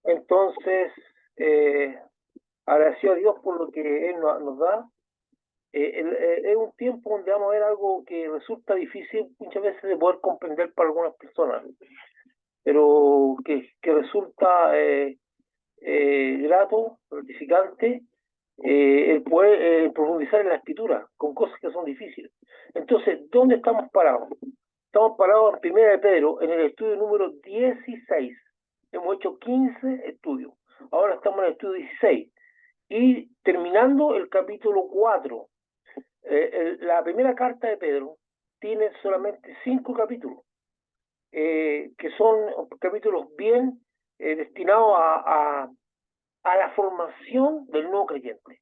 Entonces, agradecido a Dios por lo que Él nos da. Es un tiempo donde vamos a ver algo que resulta difícil muchas veces de poder comprender para algunas personas, pero que resulta grato, gratificante, el poder profundizar en la escritura con cosas que son difíciles. Entonces, ¿dónde estamos parados? Estamos parados en Primera de Pedro, en el estudio número 16. Hemos hecho 15 estudios. Ahora estamos en el estudio 16. Y terminando el capítulo 4. La primera carta de Pedro tiene solamente 5 capítulos, que son capítulos bien destinados a la formación del nuevo creyente,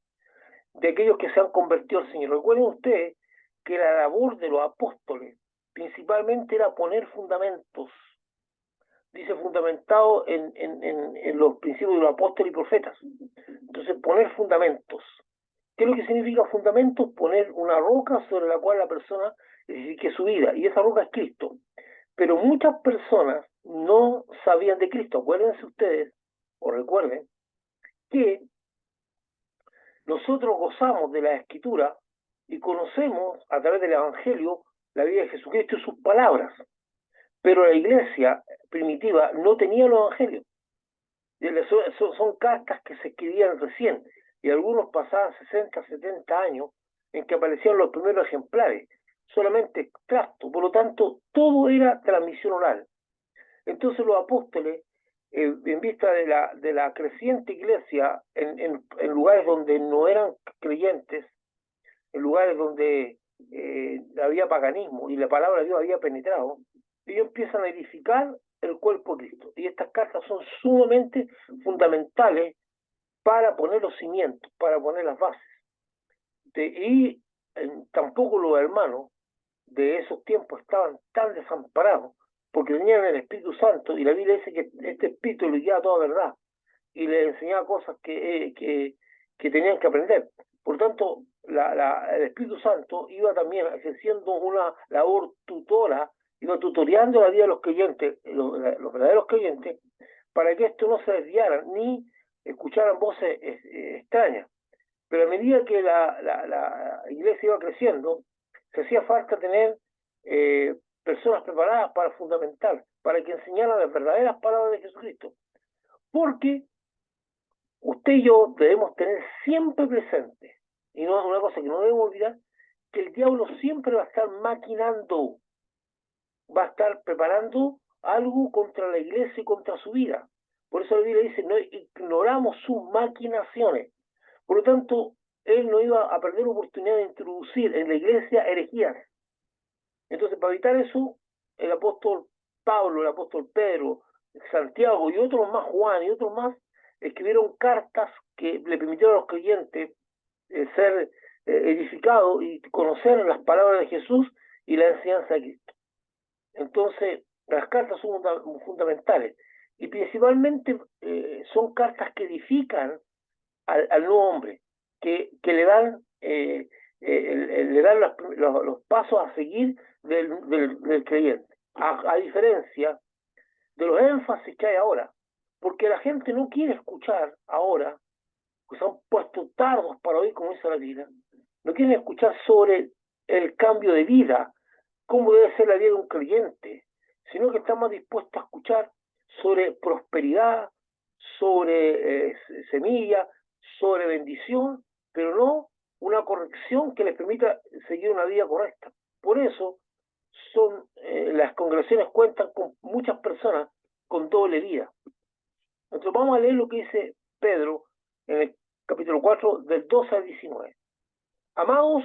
de aquellos que se han convertido al Señor. Recuerden ustedes que la labor de los apóstoles principalmente era poner fundamentos, dice fundamentado en los principios de los apóstoles y profetas. Entonces, poner fundamentos. ¿Qué es lo que significa fundamentos? Poner una roca sobre la cual la persona edifique su vida, y esa roca es Cristo. Pero muchas personas no sabían de Cristo. Acuérdense ustedes, o recuerden, que nosotros gozamos de la Escritura y conocemos a través del Evangelio la vida de Jesucristo y sus palabras. Pero la iglesia primitiva no tenía los evangelios. Son cartas que se escribían recién, y algunos pasaban 60, 70 años en que aparecían los primeros ejemplares, solamente extracto. Por lo tanto, todo era transmisión oral. Entonces los apóstoles, en vista de la creciente iglesia en lugares donde no eran creyentes, en lugares donde había paganismo y la palabra de Dios había penetrado, ellos empiezan a edificar el cuerpo de Cristo. Y estas cartas son sumamente fundamentales para poner los cimientos, para poner las bases. Y tampoco los hermanos de esos tiempos estaban tan desamparados, porque tenían el Espíritu Santo, y la Biblia dice que este Espíritu les guiaba toda verdad, y les enseñaba cosas que tenían que aprender. Por lo tanto, el Espíritu Santo iba también ejerciendo una labor tutora, iba tutoreando la vida de los creyentes, los verdaderos creyentes, para que esto no se desviara, ni escucharan voces extrañas. Pero a medida que la iglesia iba creciendo, se hacía falta tener personas preparadas para fundamentar, para que enseñaran las verdaderas palabras de Jesucristo. Porque usted y yo debemos tener siempre presente, y no es una cosa que no debemos olvidar, que el diablo siempre va a estar maquinando, va a estar preparando algo contra la iglesia y contra su vida. Por eso la Biblia dice, no ignoramos sus maquinaciones. Por lo tanto, él no iba a perder la oportunidad de introducir en la iglesia herejías. Entonces, para evitar eso, el apóstol Pablo, el apóstol Pedro, Santiago y otros más, Juan y otros más, escribieron cartas que le permitieron a los creyentes ser edificados y conocer las palabras de Jesús y la enseñanza de Cristo. Entonces, las cartas son fundamentales, y principalmente son cartas que edifican al nuevo hombre, que le dan los pasos a seguir del creyente, a diferencia de los énfasis que hay ahora, porque la gente no quiere escuchar ahora, que se han puesto tardos para oír, como dice la Biblia, no quieren escuchar sobre el cambio de vida, cómo debe ser la vida de un creyente, sino que están más dispuestos a escuchar sobre prosperidad, sobre semilla, sobre bendición, pero no una corrección que les permita seguir una vida correcta. Por eso las congregaciones cuentan con muchas personas con doble vida. Entonces vamos a leer lo que dice Pedro en el capítulo 4, del 12 al 19. Amados,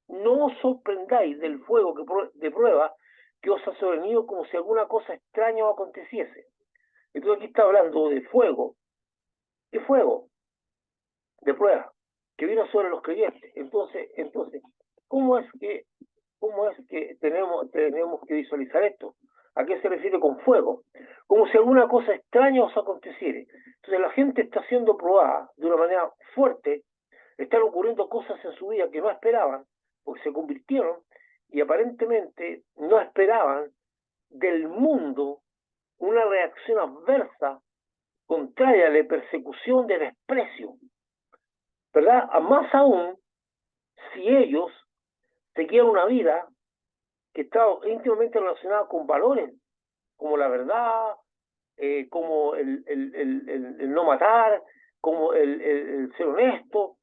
no os sorprendáis del fuego de prueba que os ha sobrevenido, como si alguna cosa extraña os aconteciese. Entonces aquí está hablando de fuego. ¿Qué fuego? De prueba, que vino sobre los creyentes. Entonces, ¿cómo es que tenemos que visualizar esto? ¿A qué se refiere con fuego? Como si alguna cosa extraña os aconteciera. Entonces la gente está siendo probada de una manera fuerte, están ocurriendo cosas en su vida que no esperaban, porque se convirtieron, y aparentemente no esperaban del mundo una reacción adversa contraria, de persecución, de desprecio, ¿verdad? Más aún si ellos seguían una vida que estaba íntimamente relacionada con valores, como la verdad, como el no matar, como el ser honesto,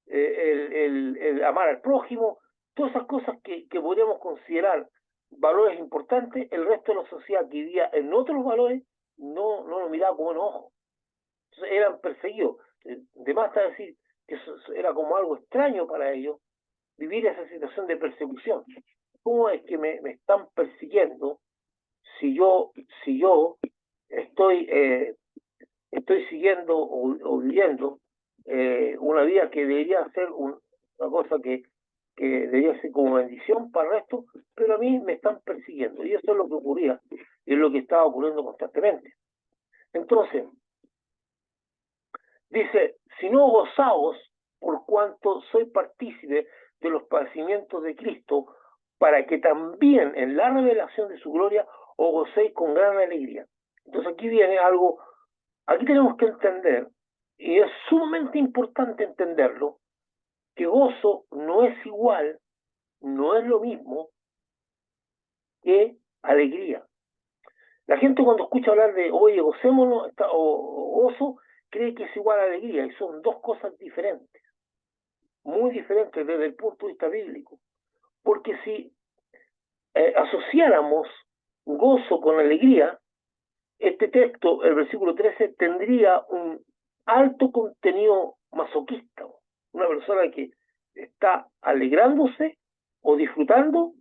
el amar al prójimo, todas esas cosas que podríamos considerar valores importantes, el resto de la sociedad que vivía en otros valores no lo miraba con buenos ojos. Entonces eran perseguidos. De más está decir que eso era como algo extraño para ellos, vivir esa situación de persecución. ¿Cómo es que me están persiguiendo si yo estoy, estoy siguiendo o viviendo una vida que debería ser una cosa que debería ser como bendición para el resto, pero a mí me están persiguiendo? Y eso es lo que ocurría, y es lo que estaba ocurriendo constantemente. Entonces, dice, si no gozaos por cuanto soy partícipe de los padecimientos de Cristo, para que también en la revelación de su gloria os gocéis con gran alegría. Entonces aquí viene algo, aquí tenemos que entender, y es sumamente importante entenderlo, que gozo no es igual, no es lo mismo que alegría. La gente cuando escucha hablar de, oye, gocémonos, o gozo, cree que es igual a alegría, y son dos cosas diferentes, muy diferentes desde el punto de vista bíblico. Porque si asociáramos gozo con alegría, este texto, el versículo 13, tendría un alto contenido masoquista. Una persona que está alegrándose o disfrutando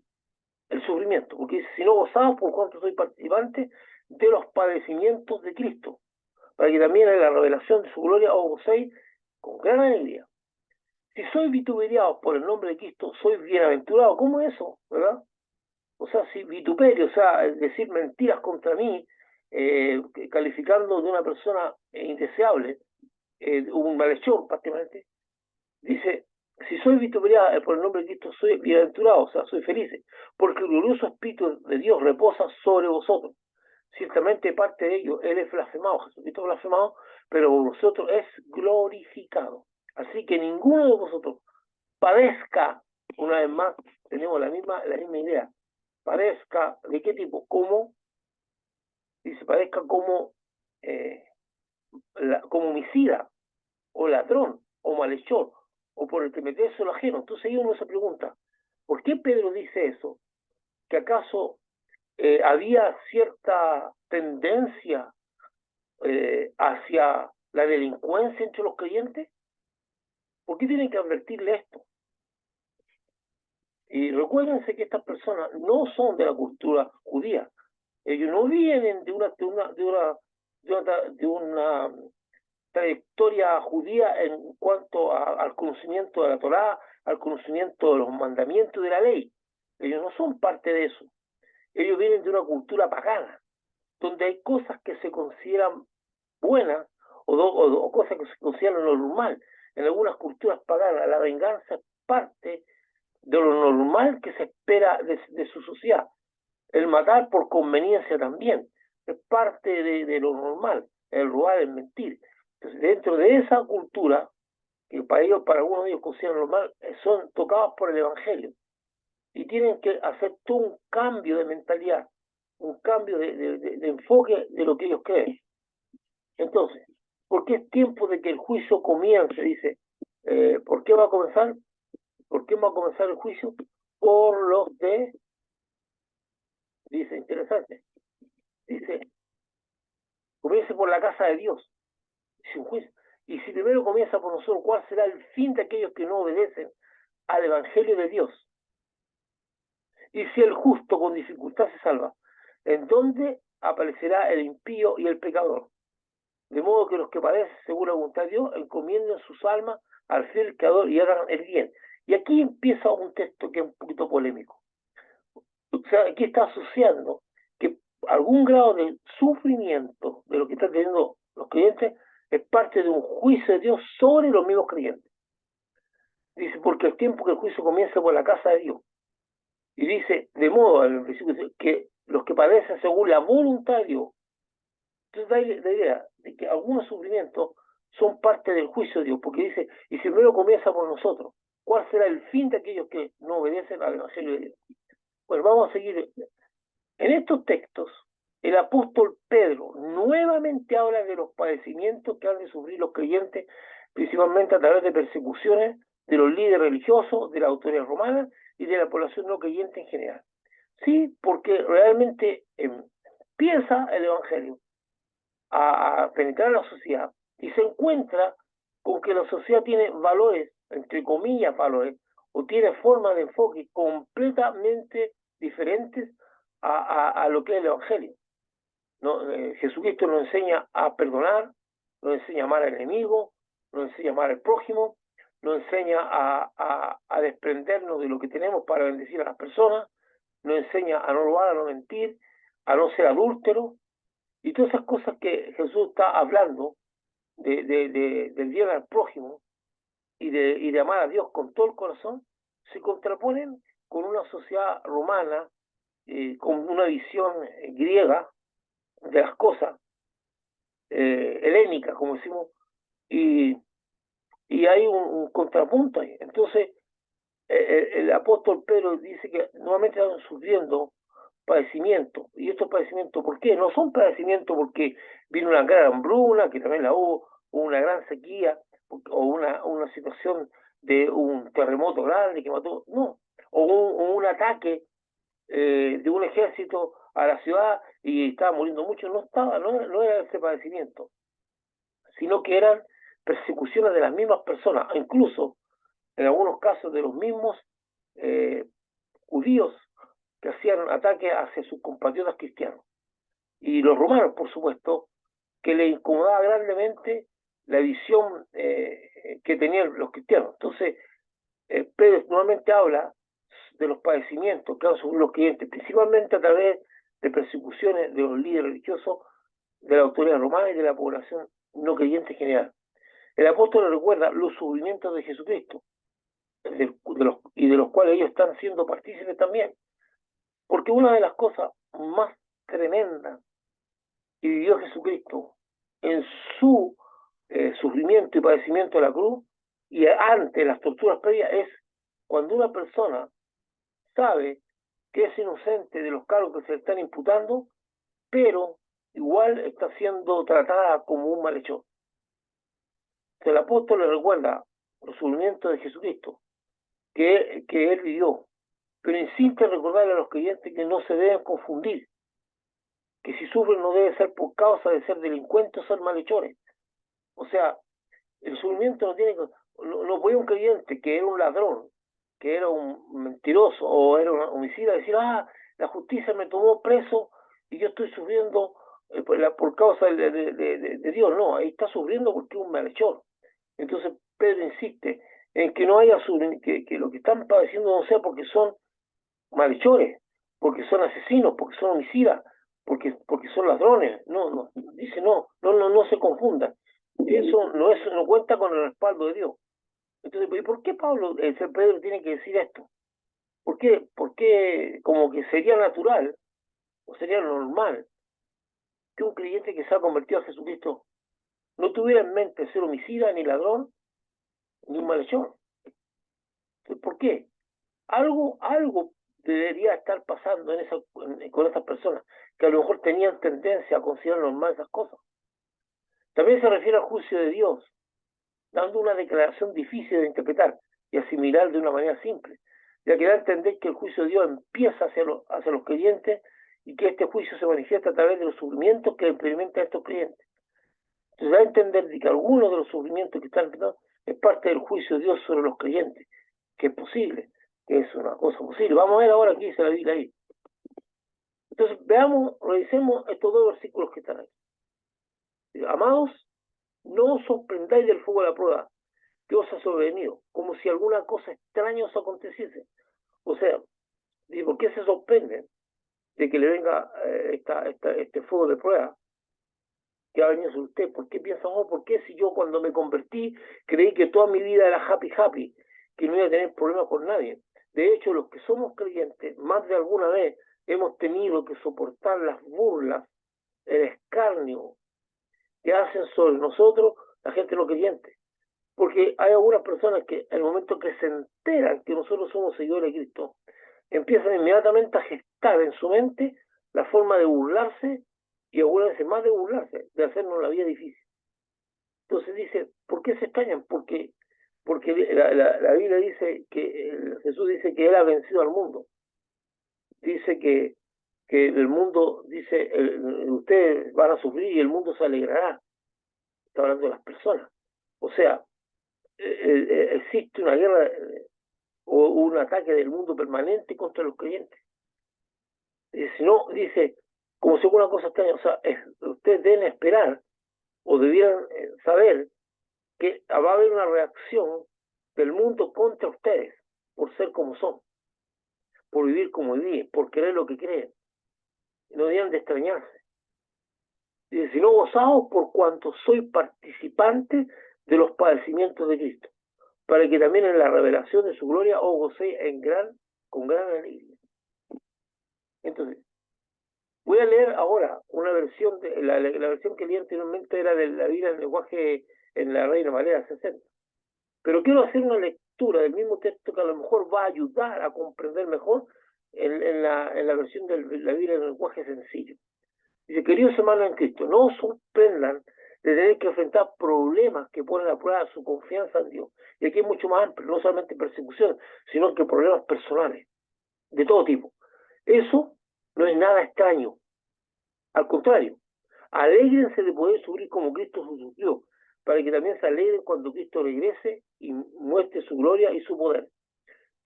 el sufrimiento, porque dice, si no gozamos por cuanto soy participante de los padecimientos de Cristo, para que también en la revelación de su gloria os gocéis con gran alegría. Si sois vituperiados por el nombre de Cristo, sois bienaventurados. ¿Cómo es eso? ¿Verdad? O sea, si vituperio, o sea, decir mentiras contra mí, calificando de una persona indeseable, un malhechor prácticamente, dice, si soy vituperiado por el nombre de Cristo, soy bienaventurado, o sea, soy feliz, porque el glorioso Espíritu de Dios reposa sobre vosotros. Ciertamente parte de ello, Él es blasfemado, Jesucristo es blasfemado, pero vosotros es glorificado. Así que ninguno de vosotros padezca, una vez más, tenemos la misma idea, padezca, ¿de qué tipo? Como, dice, padezca como, como homicida, o ladrón, o malhechor, o por el que meterse lo ajeno. Entonces ahí uno se pregunta, ¿por qué Pedro dice eso? ¿Que acaso había cierta tendencia hacia la delincuencia entre los creyentes? ¿Por qué tienen que advertirle esto? Y recuérdense que estas personas no son de la cultura judía. Ellos no vienen de una trayectoria judía en cuanto al conocimiento de la Torá, al conocimiento de los mandamientos de la ley. Ellos no son parte de eso. Ellos vienen de una cultura pagana, donde hay cosas que se consideran buenas o cosas que se consideran normal. En algunas culturas paganas, la venganza es parte de lo normal que se espera de su sociedad. El matar por conveniencia también es parte de lo normal. El robar, el mentir. Entonces, dentro de esa cultura, que para ellos, para algunos de ellos consideran normal, son tocados por el Evangelio. Y tienen que hacer todo un cambio de mentalidad, un cambio de enfoque de lo que ellos creen. Entonces, ¿por qué es tiempo de que el juicio comience? Dice, ¿por qué va a comenzar? ¿Por qué va a comenzar el juicio? Por los de, dice, interesante, dice, comience por la casa de Dios, dice un juicio. Y si primero comienza por nosotros, ¿cuál será el fin de aquellos que no obedecen al Evangelio de Dios? Y si el justo con dificultad se salva, ¿en dónde aparecerá el impío y el pecador? De modo que los que padecen según la voluntad de Dios encomienden sus almas al fiel creador y hagan el bien. Y aquí empieza un texto que es un poquito polémico. O sea, aquí está asociando que algún grado de sufrimiento de lo que están teniendo los creyentes es parte de un juicio de Dios sobre los mismos creyentes. Dice, porque el tiempo que el juicio comienza por la casa de Dios. Y dice, de modo, en el versículo, que los que padecen según la voluntad de Dios, Entonces da la idea de que algunos sufrimientos son parte del juicio de Dios, porque dice, y si primero comienza por nosotros, ¿cuál será el fin de aquellos que no obedecen al Evangelio de Dios? Bueno, vamos a seguir. En estos textos, el apóstol Pedro nuevamente habla de los padecimientos que han de sufrir los creyentes, principalmente a través de persecuciones de los líderes religiosos, de la autoridad romana y de la población no creyente en general. Sí, porque realmente empieza el Evangelio a penetrar la sociedad y se encuentra con que la sociedad tiene valores, entre comillas valores, o tiene formas de enfoque completamente diferentes a lo que es el Evangelio. ¿No? Jesucristo nos enseña a perdonar, nos enseña a amar al enemigo, nos enseña a amar al prójimo, nos enseña a desprendernos de lo que tenemos para bendecir a las personas, nos enseña a no robar, a no mentir, a no ser adúltero, y todas esas cosas que Jesús está hablando del bien al prójimo y de amar a Dios con todo el corazón, se contraponen con una sociedad romana, con una visión griega de las cosas, helénica, como decimos, y, y hay un contrapunto ahí. Entonces, el apóstol Pedro dice que nuevamente están sufriendo padecimientos. ¿Y estos padecimientos por qué? No son padecimientos porque vino una gran hambruna, que también la hubo una gran sequía, o una situación de un terremoto grande que mató, no, o un ataque de un ejército a la ciudad y estaba muriendo mucho, no era ese padecimiento, sino que eran persecuciones de las mismas personas, incluso en algunos casos de los mismos eh, judíos que hacían ataques hacia sus compatriotas cristianos. Y los romanos, por supuesto, que les incomodaba grandemente la visión que tenían los cristianos. Entonces, Pedro nuevamente habla de los padecimientos que han sufrido los creyentes, principalmente a través de persecuciones de los líderes religiosos, de la autoridad romana y de la población no creyente en general. El apóstol le recuerda los sufrimientos de Jesucristo, y de los cuales ellos están siendo partícipes también. Porque una de las cosas más tremendas que vivió Jesucristo en su sufrimiento y padecimiento de la cruz y ante las torturas previas es cuando una persona sabe que es inocente de los cargos que se le están imputando, pero igual está siendo tratada como un malhechor. El apóstol le recuerda los sufrimientos de Jesucristo que él vivió, pero insiste en recordarle a los creyentes que no se deben confundir, que si sufren no debe ser por causa de ser delincuentes o ser malhechores. O sea, el sufrimiento no tiene no puede un creyente que era un ladrón, que era un mentiroso o era un homicida decir, la justicia me tomó preso y yo estoy sufriendo por causa de Dios. No, ahí está sufriendo porque es un malhechor. Entonces Pedro insiste en que no haya que lo que están padeciendo no sea porque son malhechores, porque son asesinos, porque son homicidas, porque son ladrones. No, dice no se confundan. Eso no cuenta con el respaldo de Dios. Entonces, ¿y por qué Pedro tiene que decir esto? ¿Por qué? Porque como que sería natural o sería normal que un creyente que se ha convertido a Jesucristo no tuviera en mente ser homicida, ni ladrón, ni un malhechor. Entonces, ¿por qué? Algo debería estar pasando con esas personas que a lo mejor tenían tendencia a considerar normal esas cosas. También se refiere al juicio de Dios, dando una declaración difícil de interpretar y asimilar de una manera simple, ya que da a entender que el juicio de Dios empieza hacia los creyentes y que este juicio se manifiesta a través de los sufrimientos que experimentan estos creyentes. Entonces da a entender que algunos de los sufrimientos que están experimentando es parte del juicio de Dios sobre los creyentes, que es posible, que es una cosa posible. Vamos a ver ahora qué dice la Biblia ahí. Entonces revisemos estos dos versículos que están ahí. Amados, no os sorprendáis del fuego de la prueba que os ha sobrevenido, como si alguna cosa extraña os aconteciese. O sea, ¿por qué se sorprenden de que le venga este fuego de prueba que ha venido sobre usted? ¿Por qué piensan, por qué si yo cuando me convertí creí que toda mi vida era happy, que no iba a tener problemas con nadie? De hecho, los que somos creyentes, más de alguna vez hemos tenido que soportar las burlas, el escarnio que hacen sobre nosotros la gente no creyente. Porque hay algunas personas que en el momento que se enteran que nosotros somos seguidores de Cristo, empiezan inmediatamente a gestar en su mente la forma de burlarse y algunas veces más de burlarse, de hacernos la vida difícil. Entonces dice, ¿por qué se extrañan? Porque la Biblia dice que Jesús dice que Él ha vencido al mundo. Dice que el mundo, dice, ustedes van a sufrir y el mundo se alegrará. Está hablando de las personas. O sea, existe una guerra o un ataque del mundo permanente contra los creyentes. Si no, dice, como si fuera una cosa extraña, o sea, ustedes deben esperar o debieran saber que va a haber una reacción del mundo contra ustedes por ser como son, por vivir como viven, por creer lo que creen. No deben de extrañarse. Dice, si no gozaos por cuanto soy participante de los padecimientos de Cristo, para que también en la revelación de su gloria os gocéis con gran alegría. Entonces, voy a leer ahora una versión, la versión que leí anteriormente era de la Biblia en lenguaje en la Reina Valera 60. Pero quiero hacer una lectura del mismo texto que a lo mejor va a ayudar a comprender mejor en la versión de la Biblia en lenguaje sencillo. Dice, queridos hermanos en Cristo, no os sorprendan de tener que enfrentar problemas que ponen a prueba su confianza en Dios. Y aquí es mucho más amplio, no solamente persecución, sino que problemas personales, de todo tipo. Eso no es nada extraño. Al contrario, alégrense de poder sufrir como Cristo sufrió, para que también se alegren cuando Cristo regrese y muestre su gloria y su poder.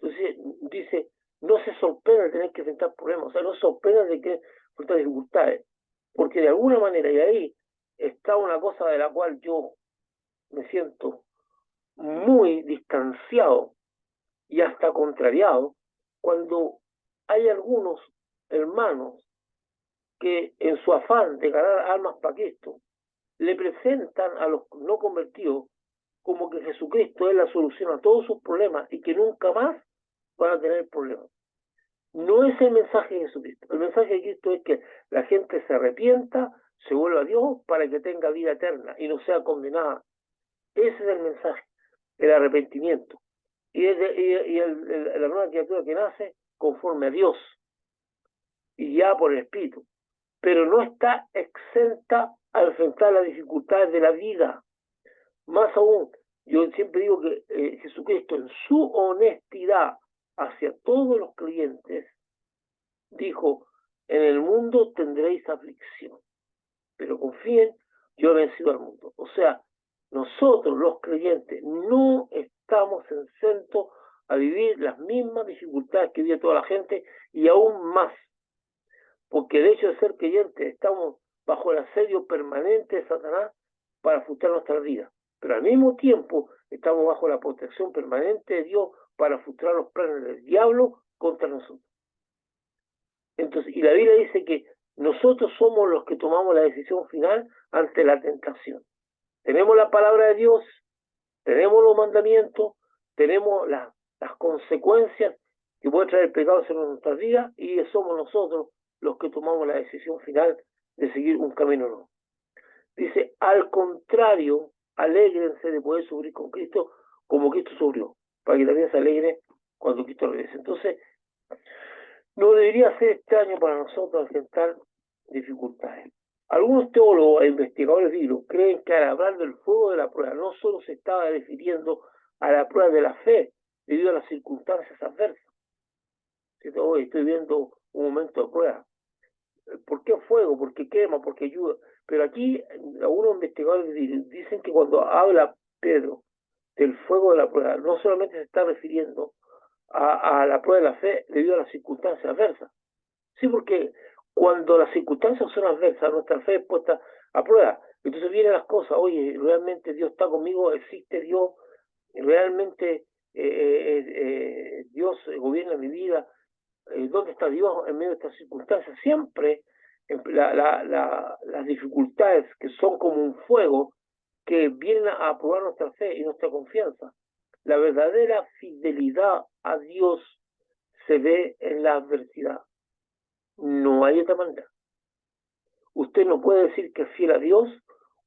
Entonces, dice, no se sorprendan de tener que enfrentar problemas, o sea, no se sorprendan de que enfrentar dificultades, porque de alguna manera, y ahí está una cosa de la cual yo me siento muy distanciado y hasta contrariado, cuando hay algunos hermanos que en su afán de ganar almas para Cristo, le presentan a los no convertidos como que Jesucristo es la solución a todos sus problemas y que nunca más van a tener problemas. No es el mensaje de Jesucristo. El mensaje de Cristo es que la gente se arrepienta, se vuelva a Dios para que tenga vida eterna y no sea condenada. Ese es el mensaje, el arrepentimiento. Y la nueva criatura que nace conforme a Dios y ya por el Espíritu. Pero no está exenta a enfrentar las dificultades de la vida. Más aún, yo siempre digo que Jesucristo en su honestidad hacia todos los creyentes dijo, en el mundo tendréis aflicción, pero confíen, yo he vencido al mundo. O sea, nosotros los creyentes no estamos exentos a vivir las mismas dificultades que vive toda la gente y aún más, porque el hecho de ser creyentes estamos bajo el asedio permanente de Satanás para frustrar nuestra vida, pero al mismo tiempo estamos bajo la protección permanente de Dios para frustrar los planes del diablo contra nosotros. Entonces, y la Biblia dice que nosotros somos los que tomamos la decisión final ante la tentación. Tenemos la palabra de Dios, tenemos los mandamientos, tenemos las consecuencias que puede traer el pecado sobre nuestras vidas y somos nosotros los que tomamos la decisión final de seguir un camino nuevo. Dice, al contrario, alégrense de poder sufrir con Cristo como Cristo sufrió, para que también se alegre cuando Cristo regrese. Entonces, no debería ser extraño para nosotros enfrentar dificultades. Algunos teólogos e investigadores bíblicos creen que al hablar del fuego de la prueba no solo se estaba refiriendo a la prueba de la fe debido a las circunstancias adversas. Hoy estoy viendo un momento de prueba. ¿Por qué fuego? ¿Por qué quema? ¿Por qué ayuda? Pero aquí algunos investigadores dicen que cuando habla Pedro del fuego de la prueba, no solamente se está refiriendo a la prueba de la fe debido a las circunstancias adversas. Sí, porque cuando las circunstancias son adversas, nuestra fe es puesta a prueba. Entonces vienen las cosas, oye, realmente Dios está conmigo, existe Dios, realmente Dios gobierna mi vida, ¿dónde está Dios en medio de estas circunstancias? Siempre las dificultades que son como un fuego que vienen a probar nuestra fe y nuestra confianza. La verdadera fidelidad a Dios se ve en la adversidad. No hay otra manera. Usted no puede decir que es fiel a Dios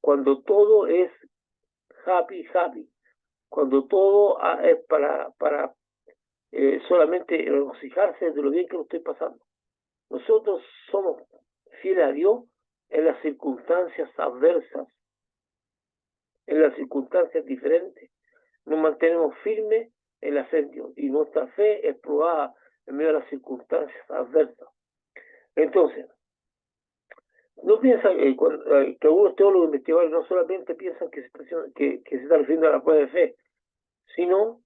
cuando todo es happy, cuando todo es para solamente regocijarse de lo bien que lo estoy pasando. Nosotros somos fieles a Dios en las circunstancias adversas, en las circunstancias diferentes. Nos mantenemos firmes en la fe en Dios y nuestra fe es probada en medio de las circunstancias adversas. Entonces, no piensan que algunos teólogos investigadores no solamente piensan que se está refiriendo a la prueba de fe, sino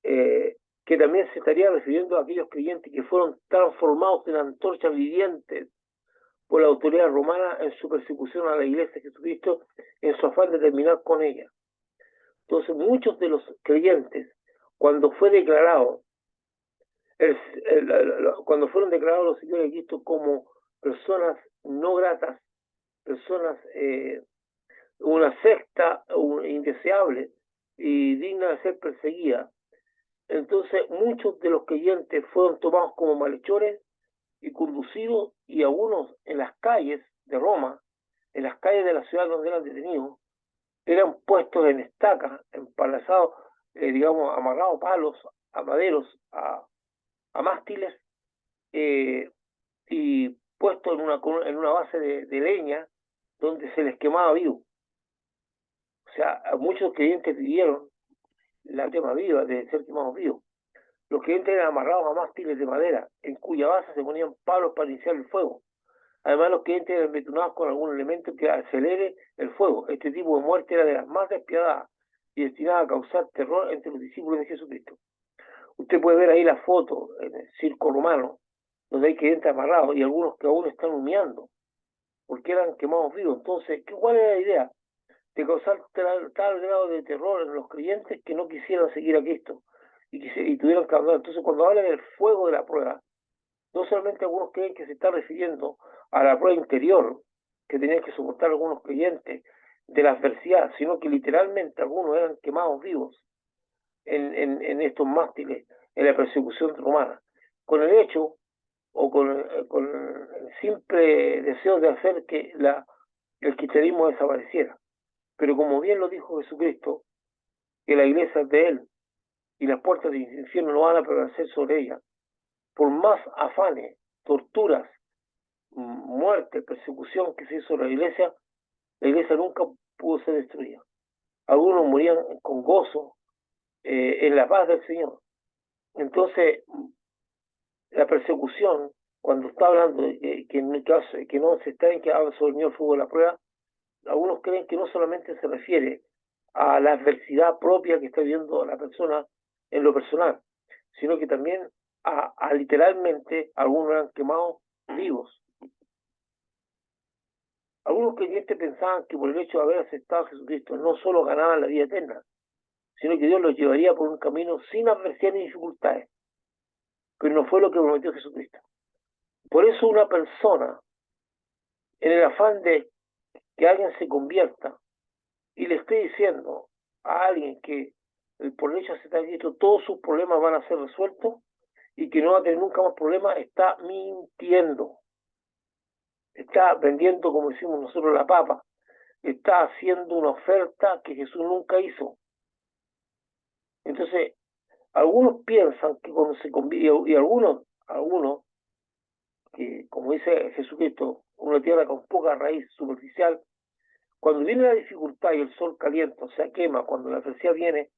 que también se estaría refiriendo a aquellos creyentes que fueron transformados en antorchas vivientes por la autoridad romana en su persecución a la iglesia de Jesucristo, en su afán de terminar con ella. Entonces, muchos de los creyentes, cuando fue declarado, cuando fueron declarados los seguidores de Cristo como personas no gratas, personas, una secta indeseable y digna de ser perseguida, entonces muchos de los creyentes fueron tomados como malhechores y conducidos, y algunos en las calles de Roma, en las calles de la ciudad donde eran detenidos, eran puestos en estacas, empalazados, digamos, amarrados a palos, a maderos, a mástiles, y puestos en una base de leña donde se les quemaba vivo. O sea, muchos creyentes vivieron la quema viva de ser quemados vivos. Los creyentes eran amarrados a mástiles de madera, en cuya base se ponían palos para iniciar el fuego. Además, los creyentes eran embetunados con algún elemento que acelere el fuego. Este tipo de muerte era de las más despiadadas y destinada a causar terror entre los discípulos de Jesucristo. Usted puede ver ahí la foto en el circo romano, donde hay creyentes amarrados y algunos que aún están humeando, porque eran quemados vivos. Entonces, ¿cuál era la idea? De causar tal grado de terror en los creyentes que no quisieran seguir a Cristo y tuvieran que abandonar. Entonces, cuando habla del fuego de la prueba, no solamente algunos creen que se está refiriendo a la prueba interior que tenían que soportar algunos creyentes de la adversidad, sino que literalmente algunos eran quemados vivos en estos mástiles, en la persecución romana, con el hecho o con el simple deseo de hacer que el cristianismo desapareciera. Pero como bien lo dijo Jesucristo, que la iglesia es de Él y las puertas del infierno no van a prevalecer sobre ella, por más afanes, torturas, muerte, persecución que se hizo en la iglesia nunca pudo ser destruida. Algunos morían con gozo en la paz del Señor. Entonces, la persecución, cuando está hablando de que no se está en que habla sobre el fuego de la prueba, algunos creen que no solamente se refiere a la adversidad propia que está viviendo la persona en lo personal, sino que también a literalmente algunos eran quemados vivos. Algunos creyentes pensaban que por el hecho de haber aceptado a Jesucristo no solo ganaban la vida eterna, sino que Dios los llevaría por un camino sin adversidad ni dificultades. Pero no fue lo que prometió Jesucristo. Por eso una persona, en el afán de que alguien se convierta y le esté diciendo a alguien que por el hecho de aceptar a Cristo todos sus problemas van a ser resueltos y que no va a tener nunca más problemas, está mintiendo. Está vendiendo, como decimos nosotros, la papa. Está haciendo una oferta que Jesús nunca hizo. Entonces, algunos piensan que cuando se convierte, y algunos, que como dice Jesucristo, una tierra con poca raíz superficial, cuando viene la dificultad y el sol calienta, o sea, quema, cuando la adversidad viene,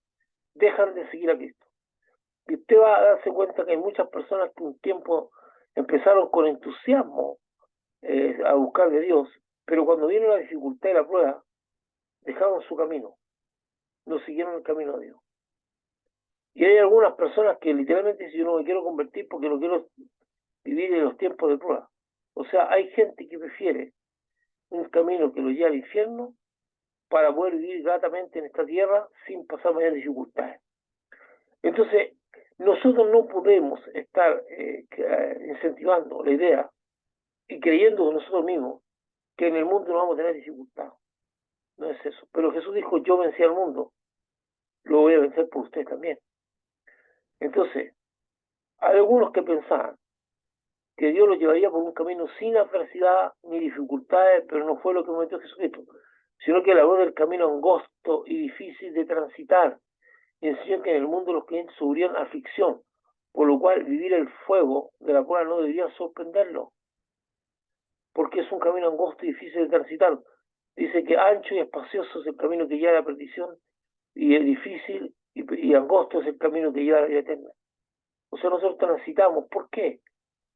dejan de seguir a Cristo. Y usted va a darse cuenta que hay muchas personas que un tiempo empezaron con entusiasmo a buscar de Dios, pero cuando vino la dificultad y la prueba, dejaron su camino, no siguieron el camino de Dios. Y hay algunas personas que literalmente dicen, yo no me quiero convertir porque no quiero vivir en los tiempos de prueba. O sea, hay gente que prefiere un camino que lo lleva al infierno para poder vivir gratamente en esta tierra sin pasar mayores dificultades. Entonces, nosotros no podemos estar incentivando la idea y creyendo de nosotros mismos que en el mundo no vamos a tener dificultad. No es eso. Pero Jesús dijo, yo vencí al mundo, lo voy a vencer por usted también. Entonces, hay algunos que pensaban que Dios los llevaría por un camino sin adversidad ni dificultades, pero no fue lo que prometió Jesucristo. sino que labor del camino angosto y difícil de transitar, y enseñó que en el mundo los creyentes sufrían aflicción, por lo cual vivir el fuego de la prueba no debería sorprenderlo, porque es un camino angosto y difícil de transitar. Dice que ancho y espacioso es el camino que lleva a la perdición, y es difícil y angosto es el camino que lleva a la vida eterna. O sea, nosotros transitamos. ¿Por qué?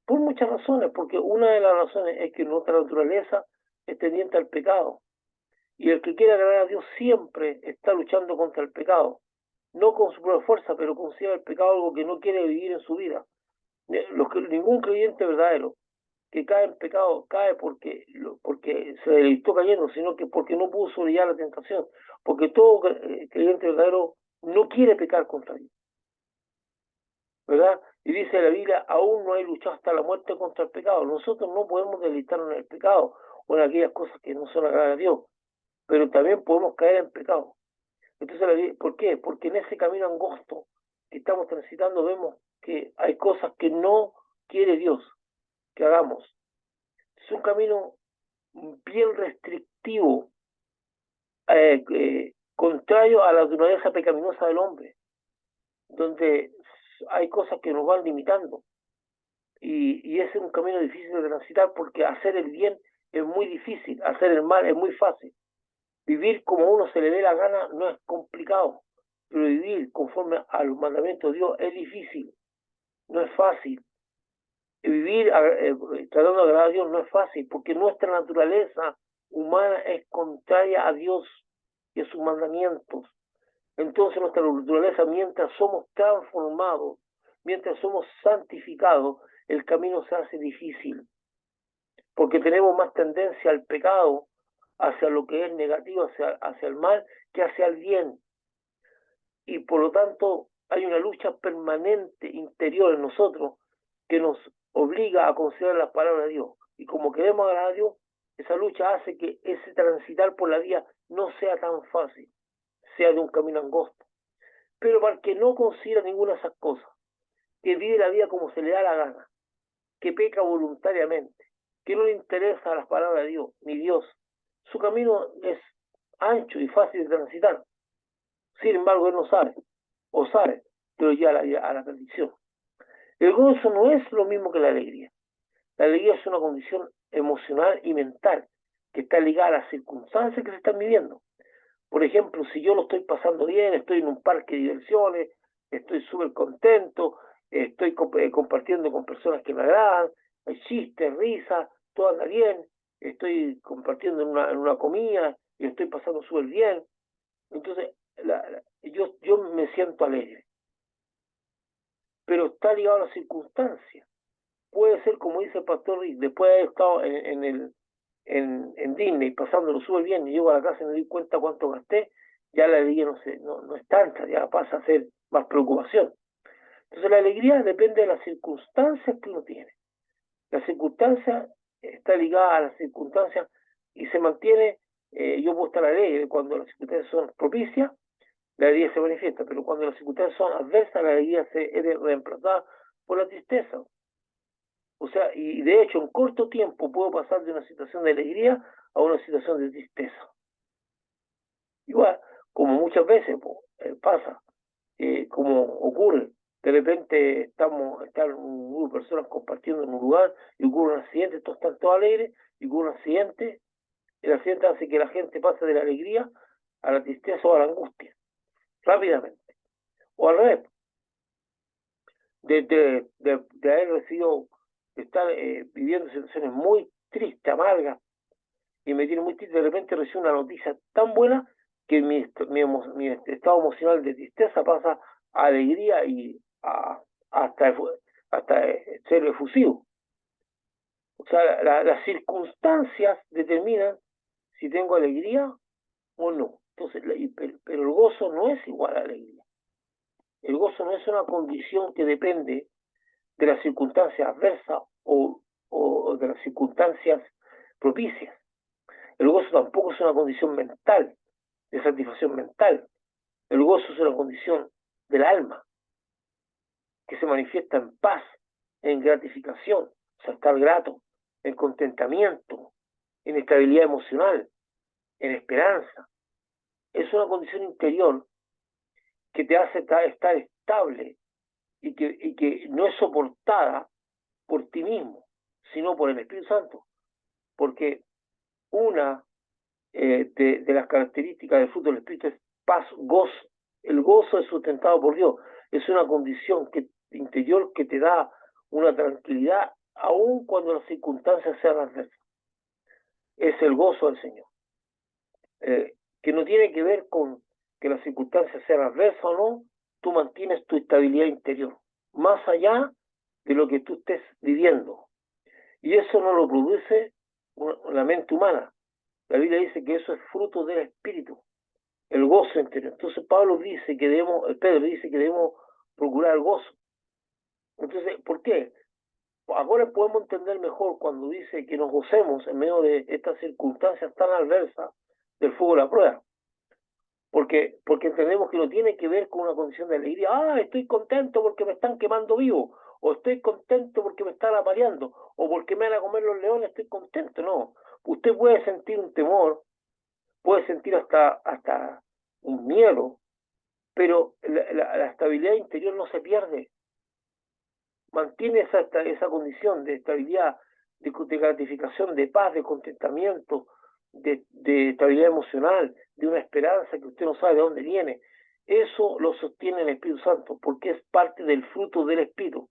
Por muchas razones, porque una de las razones es que nuestra naturaleza es tendiente al pecado. Y el que quiere agradar a Dios siempre está luchando contra el pecado. No con su propia fuerza, pero considera el pecado algo que no quiere vivir en su vida. Ningún creyente verdadero que cae en pecado cae porque se deleitó cayendo, sino que porque no pudo sobrellevar la tentación. Porque todo creyente verdadero no quiere pecar contra Dios, ¿verdad? Y dice la Biblia, aún no hay luchado hasta la muerte contra el pecado. Nosotros no podemos deleitarnos en el pecado o en aquellas cosas que no son agradables a Dios, pero también podemos caer en pecado. Entonces, ¿por qué? Porque en ese camino angosto que estamos transitando vemos que hay cosas que no quiere Dios que hagamos. Es un camino bien restrictivo, contrario a la naturaleza pecaminosa del hombre, donde hay cosas que nos van limitando. Y ese es un camino difícil de transitar porque hacer el bien es muy difícil, hacer el mal es muy fácil. Vivir como a uno se le dé la gana no es complicado, pero vivir conforme a los mandamientos de Dios es difícil, no es fácil. Vivir tratando de agradar a Dios no es fácil, porque nuestra naturaleza humana es contraria a Dios y a sus mandamientos. Entonces nuestra naturaleza, mientras somos transformados, mientras somos santificados, el camino se hace difícil, porque tenemos más tendencia al pecado, hacia lo que es negativo, hacia el mal, que hacia el bien. Y por lo tanto hay una lucha permanente interior en nosotros que nos obliga a considerar las palabras de Dios. Y como queremos agradar a Dios, esa lucha hace que ese transitar por la vía no sea tan fácil, sea de un camino angosto. Pero para el que no considera ninguna de esas cosas, que vive la vida como se le da la gana, que peca voluntariamente, que no le interesa las palabras de Dios, ni Dios, su camino es ancho y fácil de transitar. Sin embargo, él no sabe, o sabe, pero ya a la perdición. El gozo no es lo mismo que la alegría. La alegría es una condición emocional y mental que está ligada a las circunstancias que se están viviendo. Por ejemplo, si yo lo estoy pasando bien, estoy en un parque de diversiones, estoy súper contento, estoy compartiendo con personas que me agradan, hay chistes, risas, todo anda bien, estoy compartiendo en una comida y estoy pasando súper bien. Entonces, yo me siento alegre, pero está ligado a las circunstancias. Puede ser, como dice el pastor Rick, después de haber estado en Disney pasándolo súper bien y llego a la casa y me doy cuenta cuánto gasté, ya la alegría no es tanta, ya pasa a ser más preocupación. Entonces la alegría depende de las circunstancias que uno tiene. La circunstancia está ligada a las circunstancias y se mantiene, yo puedo estar alegre cuando las circunstancias son propicias, la alegría se manifiesta, pero cuando las circunstancias son adversas, la alegría es reemplazada por la tristeza. O sea, y de hecho en corto tiempo puedo pasar de una situación de alegría a una situación de tristeza. Igual, como muchas veces pasa, como ocurre, de repente están un grupo de personas compartiendo en un lugar y ocurre un accidente, todos están todos alegres, y ocurre un accidente, el accidente hace que la gente pase de la alegría a la tristeza o a la angustia, rápidamente. O al revés, de haber recibido, de estar viviendo situaciones muy tristes, amargas, y me tiene muy triste, de repente recibo una noticia tan buena que mi estado emocional de tristeza pasa a alegría y hasta, hasta ser efusivo. O sea, las circunstancias determinan si tengo alegría o no. Entonces, pero el gozo no es igual a la alegría. El gozo no es una condición que depende de las circunstancias adversas o de las circunstancias propicias. El gozo tampoco es una condición mental, de satisfacción mental. El gozo es una condición del alma, que se manifiesta en paz, en gratificación, o sea, estar grato, en contentamiento, en estabilidad emocional, en esperanza. Es una condición interior que te hace estar estable y que no es soportada por ti mismo, sino por el Espíritu Santo. Porque una de las características del fruto del Espíritu es paz, gozo. El gozo es sustentado por Dios. Es una condición interior que te da una tranquilidad aun cuando las circunstancias sean adversas. Es el gozo del Señor. Que no tiene que ver con que las circunstancias sean adversas o no, tú mantienes tu estabilidad interior, más allá de lo que tú estés viviendo. Y eso no lo produce la mente humana. La Biblia dice que eso es fruto del Espíritu, el gozo interior. Entonces Pedro dice que debemos procurar el gozo. Entonces, ¿por qué? Ahora podemos entender mejor cuando dice que nos gocemos en medio de estas circunstancias tan adversas del fuego de la prueba. Porque entendemos que no tiene que ver con una condición de alegría. Estoy contento porque me están quemando vivo, o estoy contento porque me están apareando, o porque me van a comer los leones, estoy contento. No, usted puede sentir un temor, puede sentir hasta un miedo, pero la estabilidad interior no se pierde. Mantiene esa condición de estabilidad, de gratificación, de paz, de contentamiento, de estabilidad emocional, de una esperanza que usted no sabe de dónde viene. Eso lo sostiene el Espíritu Santo, porque es parte del fruto del Espíritu.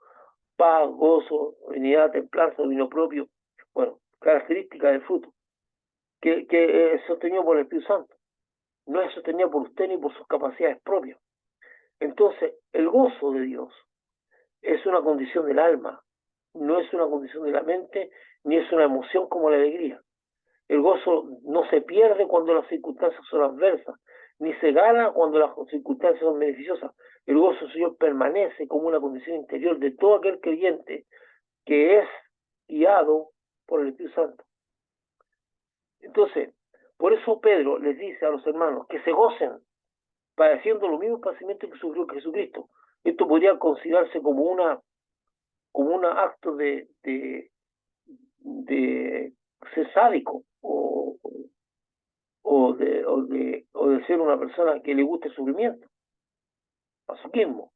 Paz, gozo, unidad, templanza, dominio propio. Bueno, características del fruto, que es sostenido por el Espíritu Santo. No es sostenido por usted ni por sus capacidades propias. Entonces, el gozo de Dios es una condición del alma, no es una condición de la mente, ni es una emoción como la alegría. El gozo no se pierde cuando las circunstancias son adversas, ni se gana cuando las circunstancias son beneficiosas. El gozo del Señor permanece como una condición interior de todo aquel creyente que es guiado por el Espíritu Santo. Entonces, por eso Pedro les dice a los hermanos que se gocen, padeciendo los mismos padecimientos que sufrió Jesucristo. Esto podría considerarse como un acto de ser sádico o de ser una persona que le guste el sufrimiento, masoquismo.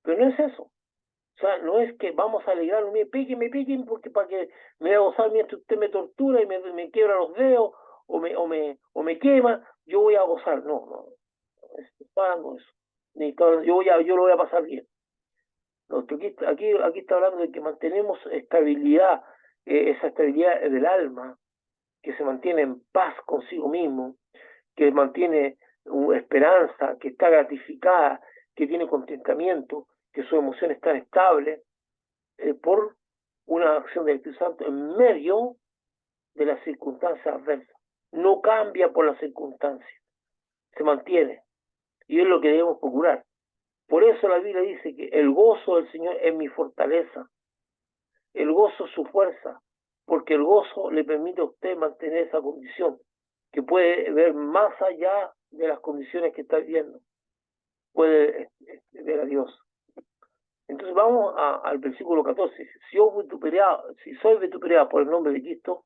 Pero no es eso. O sea, no es que vamos a alegrarnos, me peguen, porque para que me voy a gozar mientras usted me tortura y me quiebra los dedos o me quema, yo voy a gozar. No, está hablando de eso. Yo lo voy a pasar bien. No, aquí está hablando de que mantenemos estabilidad, esa estabilidad del alma, que se mantiene en paz consigo mismo, que mantiene esperanza, que está gratificada, que tiene contentamiento, que su emoción está estable, por una acción del Espíritu Santo en medio de las circunstancias adversas. No cambia por las circunstancias, se mantiene. Y es lo que debemos procurar. Por eso la Biblia dice que el gozo del Señor es mi fortaleza, el gozo es su fuerza, porque el gozo le permite a usted mantener esa condición, que puede ver más allá de las condiciones que está viviendo, puede ver a Dios. Entonces vamos al versículo 14. Si soy vituperado por el nombre de Cristo,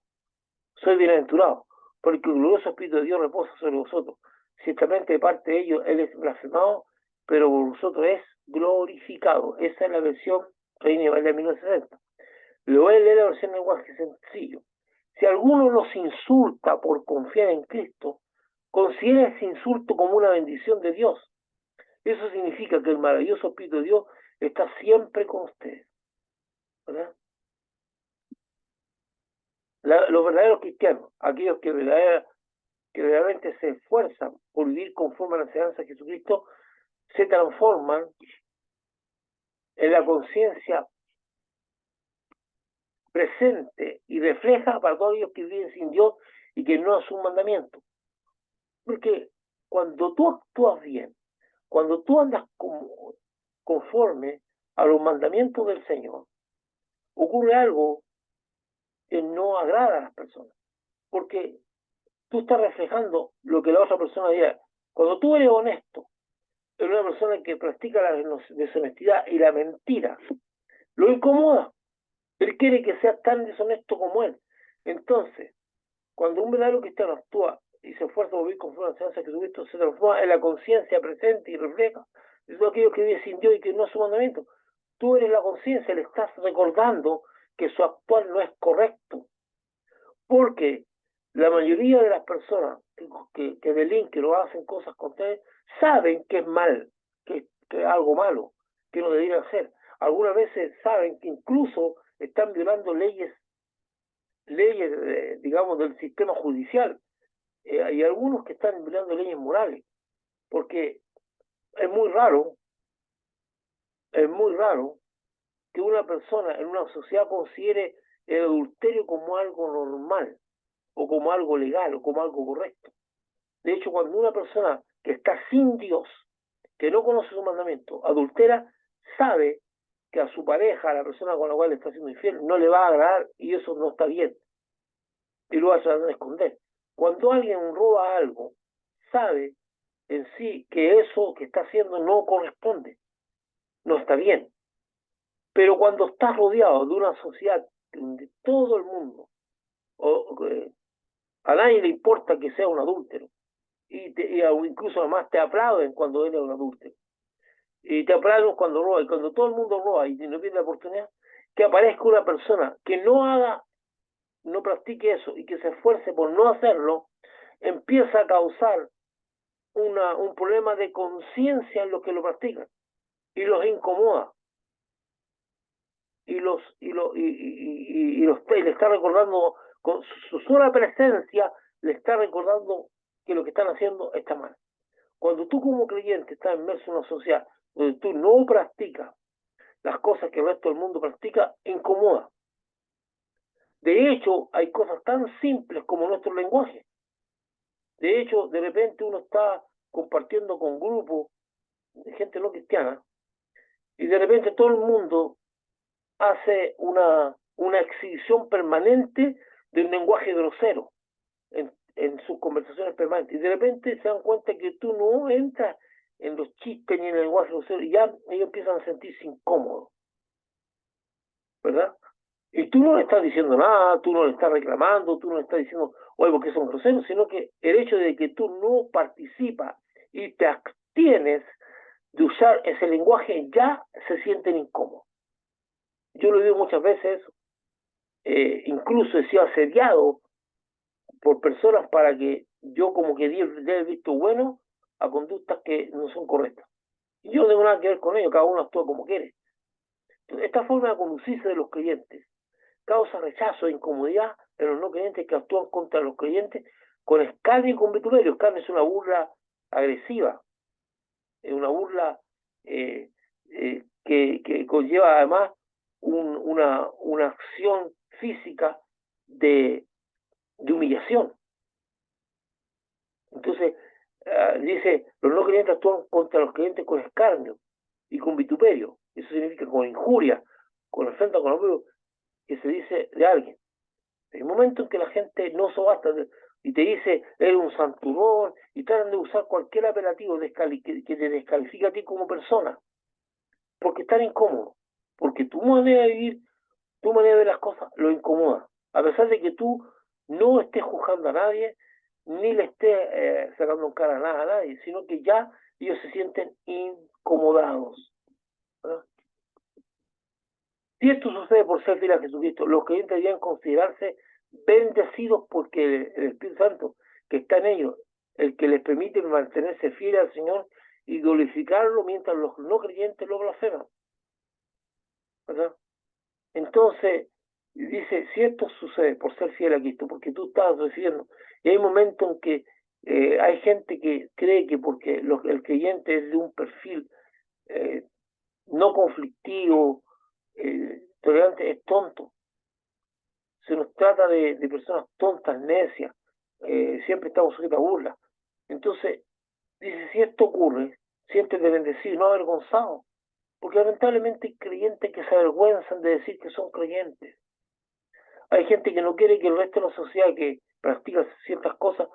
soy bienaventurado, porque el glorioso Espíritu de Dios reposa sobre vosotros. Ciertamente de parte de ellos Él es blasfemado, pero por vosotros es glorificado. Esa es la versión Reina Valera 1960. Le voy a leer la versión en lenguaje sencillo. Si alguno nos insulta por confiar en Cristo, considera ese insulto como una bendición de Dios. Eso significa que el maravilloso Espíritu de Dios está siempre con ustedes, ¿verdad? Los verdaderos cristianos, aquellos que verdaderamente se esfuerzan por vivir conforme a la enseñanza de Jesucristo, se transforman en la conciencia presente y refleja para todos aquellos que viven sin Dios y que no hacen un mandamiento. Porque cuando tú actúas bien, cuando tú andas conforme a los mandamientos del Señor, ocurre algo que no agrada a las personas. Porque tú estás reflejando lo que la otra persona diga. Cuando tú eres honesto, eres una persona que practica la deshonestidad y la mentira, lo incomoda. Él quiere que seas tan deshonesto como él. Entonces, cuando un verdadero cristiano actúa y se esfuerza por vivir conforme a la enseñanza de Jesucristo, se transforma en la conciencia presente y refleja de todo aquello que vive sin Dios y que no es su mandamiento. Tú eres la conciencia, le estás recordando que su actual no es correcto, porque la mayoría de las personas que delinquen o hacen cosas contrarias saben que es mal, que es algo malo, que no deberían hacer. Algunas veces saben que incluso están violando leyes, digamos, del sistema judicial. Hay algunos que están violando leyes morales, porque es muy raro, es muy raro que una persona en una sociedad considere el adulterio como algo normal, o como algo legal, o como algo correcto. De hecho, cuando una persona que está sin Dios, que no conoce su mandamiento, adultera, sabe que a su pareja, a la persona con la cual le está haciendo infiel, no le va a agradar y eso no está bien. Y lo va a tratar de esconder. Cuando alguien roba algo, sabe en sí que eso que está haciendo no corresponde, no está bien. Pero cuando estás rodeado de una sociedad donde todo el mundo, a nadie le importa que sea un adúltero, y incluso además te aplauden cuando eres un adúltero, y te aplauden cuando roba, y cuando todo el mundo roba y no pierde la oportunidad, que aparezca una persona que no haga, no practique eso y que se esfuerce por no hacerlo, empieza a causar un problema de conciencia en los que lo practican y los incomoda y le está recordando con su sola presencia, le está recordando que lo que están haciendo está mal. Cuando tú como creyente estás inmerso en una sociedad donde tú no practicas las cosas que el resto del mundo practica, incomoda. De hecho, hay cosas tan simples como nuestro lenguaje. De hecho, de repente uno está compartiendo con grupos de gente no cristiana y de repente todo el mundo hace una exhibición permanente de un lenguaje grosero en sus conversaciones permanentes. Y de repente se dan cuenta que tú no entras en los chistes ni en el lenguaje grosero y ya ellos empiezan a sentirse incómodos, ¿verdad? Y tú no le estás diciendo nada, tú no le estás reclamando, tú no le estás diciendo, oye, porque son groseros, sino que el hecho de que tú no participas y te abstienes de usar ese lenguaje ya se sienten incómodos. Yo lo digo muchas veces eso. Incluso he sido asediado por personas para que yo como que dé el visto bueno a conductas que no son correctas. Y yo no tengo nada que ver con ello, cada uno actúa como quiere. Entonces, esta forma de conducirse de los creyentes causa rechazo e incomodidad en los no creyentes que actúan contra los creyentes con escarnio y con vituperio. Escarnio es una burla agresiva, es una burla que conlleva además una acción física de humillación. Entonces, dice, los no creyentes actúan contra los creyentes con escarnio y con vituperio. Eso significa con injuria, con ofensa, con orgullo, que se dice de alguien. Hay momentos en que la gente no subasta y te dice, eres un santurrón, y tratan de usar cualquier apelativo que te descalifica a ti como persona, porque están incómodos, porque tu manera de vivir, tu manera de ver las cosas, lo incomoda. A pesar de que tú no estés juzgando a nadie, ni le estés sacando en cara nada a nadie, sino que ya ellos se sienten incomodados, ¿verdad? Si esto sucede por ser fiel a Jesucristo, los creyentes deberían considerarse bendecidos porque el Espíritu Santo que está en ellos, el que les permite mantenerse fieles al Señor y glorificarlo mientras los no creyentes lo blasfeman, ¿verdad? Entonces, dice, si esto sucede por ser fiel a Cristo, porque tú estás recibiendo, y hay momentos en que hay gente que cree que porque el creyente es de un perfil eh, no conflictivo, tolerante, es tonto. Se nos trata de personas tontas, necias, siempre estamos sujetos a burla. Entonces, dice, si esto ocurre, siéntete bendecido y no avergonzado, porque lamentablemente hay creyentes que se avergüenzan de decir que son creyentes. Hay gente que no quiere que el resto de la sociedad que practica ciertas cosas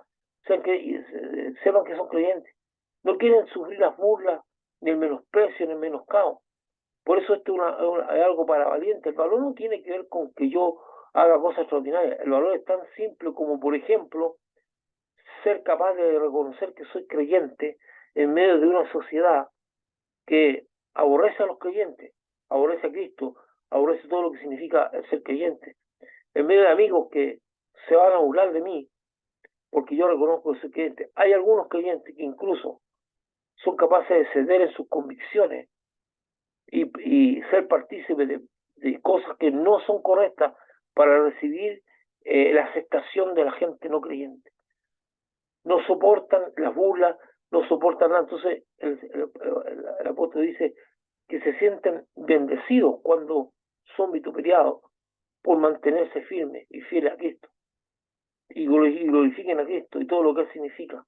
sepan que son creyentes. No quieren sufrir las burlas, ni el menosprecio, ni el menoscabo. Por eso esto es algo para valientes. El valor no tiene que ver con que yo haga cosas extraordinarias. El valor es tan simple como, por ejemplo, ser capaz de reconocer que soy creyente en medio de una sociedad que aborrece a los creyentes, aborrece a Cristo, aborrece todo lo que significa el ser creyente, en medio de amigos que se van a burlar de mí porque yo reconozco que soy creyente. Hay algunos creyentes que incluso son capaces de ceder en sus convicciones y ser partícipes de cosas que no son correctas para recibir la aceptación de la gente no creyente. No soportan las burlas, no soportan nada. Entonces el apóstol dice que se sienten bendecidos cuando son vituperiados por mantenerse firmes y fieles a Cristo y glorifiquen a Cristo y todo lo que él significa.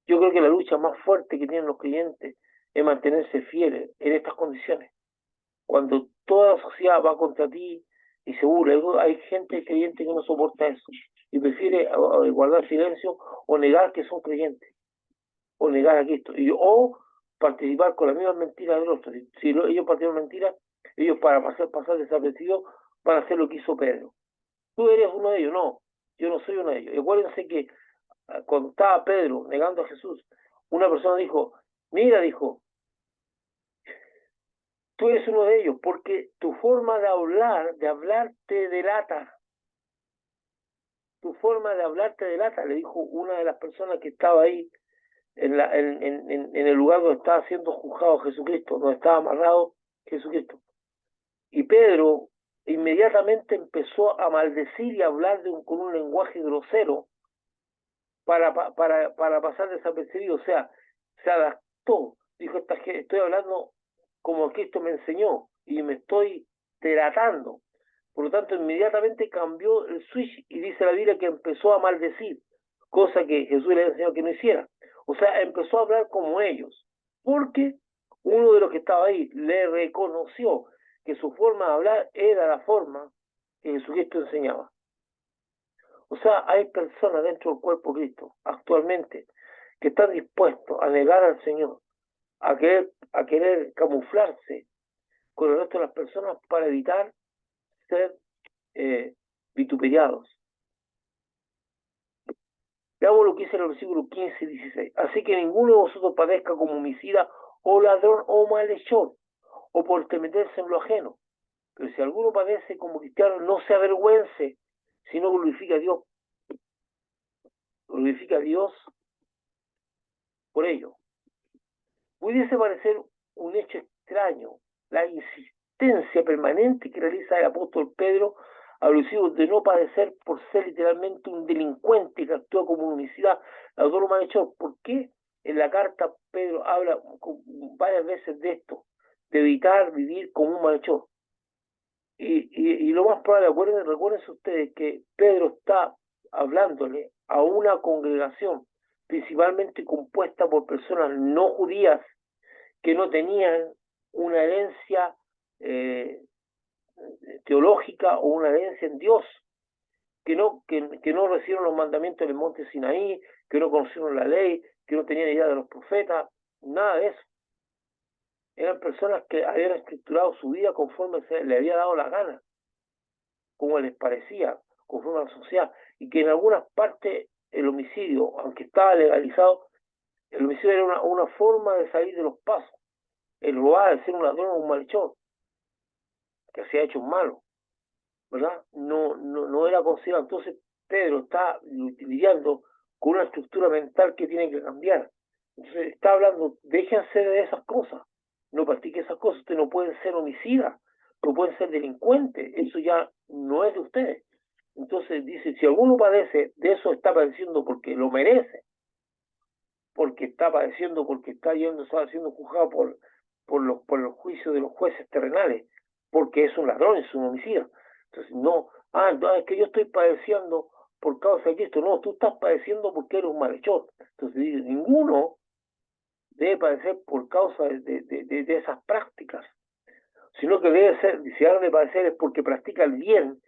Yo creo que la lucha más fuerte que tienen los creyentes es mantenerse fieles en estas condiciones. Cuando toda la sociedad va contra ti y se burla, hay gente creyente que no soporta eso y prefiere guardar silencio o negar que son creyentes o negar a Cristo o participar con las mismas mentiras del otro. Si ellos partieron mentiras, ellos para pasar desapercibidos van a hacer lo que hizo Pedro. Tú eres uno de ellos, no, yo no soy uno de ellos. Y acuérdense que cuando estaba Pedro negando a Jesús, una persona dijo, mira, dijo, tú eres uno de ellos, porque tu forma de hablar te delata. Tu forma de hablar te delata, le dijo una de las personas que estaba ahí en el lugar donde estaba siendo juzgado Jesucristo, donde estaba amarrado Jesucristo. Y Pedro inmediatamente empezó a maldecir y a hablar con un lenguaje grosero para pasar desapercibido. O sea, se adaptó. Dijo, estoy hablando como Cristo me enseñó y me estoy delatando. Por lo tanto, inmediatamente cambió el switch y dice la Biblia que empezó a maldecir, cosa que Jesús le enseñó que no hiciera. O sea, empezó a hablar como ellos, porque uno de los que estaba ahí le reconoció que su forma de hablar era la forma que Jesucristo enseñaba. O sea, hay personas dentro del cuerpo de Cristo actualmente que están dispuestos a negar al Señor, a querer camuflarse con el resto de las personas para evitar ser vituperiados. Veamos lo que dice en el versículo 15 y 16. Así que ninguno de vosotros padezca como homicida o ladrón o malhechor, o por meterse en lo ajeno. Pero si alguno padece como cristiano, no se avergüence, sino glorifica a Dios por ello. Pudiese parecer un hecho extraño la insistencia permanente que realiza el apóstol Pedro alusivo de no padecer por ser literalmente un delincuente que actúa como un homicida, ladrón o malhechor. ¿Por qué en la carta Pedro habla varias veces de esto, de evitar vivir como un malhechor? Y lo más probable, recuérdense ustedes que Pedro está hablándole a una congregación principalmente compuesta por personas no judías que no tenían una herencia teológica o una herencia en Dios, que no recibieron los mandamientos del monte Sinaí, que no conocieron la ley, que no tenían idea de los profetas, nada de eso. Eran personas que habían estructurado su vida conforme se le había dado la gana, como les parecía, conforme a la sociedad, y que en algunas partes el homicidio, aunque estaba legalizado, el homicidio era una forma de salir de los pasos. El robar, el ser un ladrón o un malhechor, que hacía hechos malos, ¿verdad? No era considerado. Entonces Pedro está lidiando con una estructura mental que tiene que cambiar. Entonces está hablando, déjense de esas cosas, no practiquen esas cosas, ustedes no pueden ser homicidas, no pueden ser delincuentes, eso ya no es de ustedes. Entonces dice, si alguno padece, de eso está padeciendo porque lo merece, porque está padeciendo, porque está siendo juzgado por los juicios de los jueces terrenales, porque es un ladrón, es un homicida. Entonces, no, es que yo estoy padeciendo por causa de Cristo. No, tú estás padeciendo porque eres un malhechor. Entonces, dice, ninguno debe padecer por causa de esas prácticas, sino que debe ser, si hablan de padecer es porque practica el bien,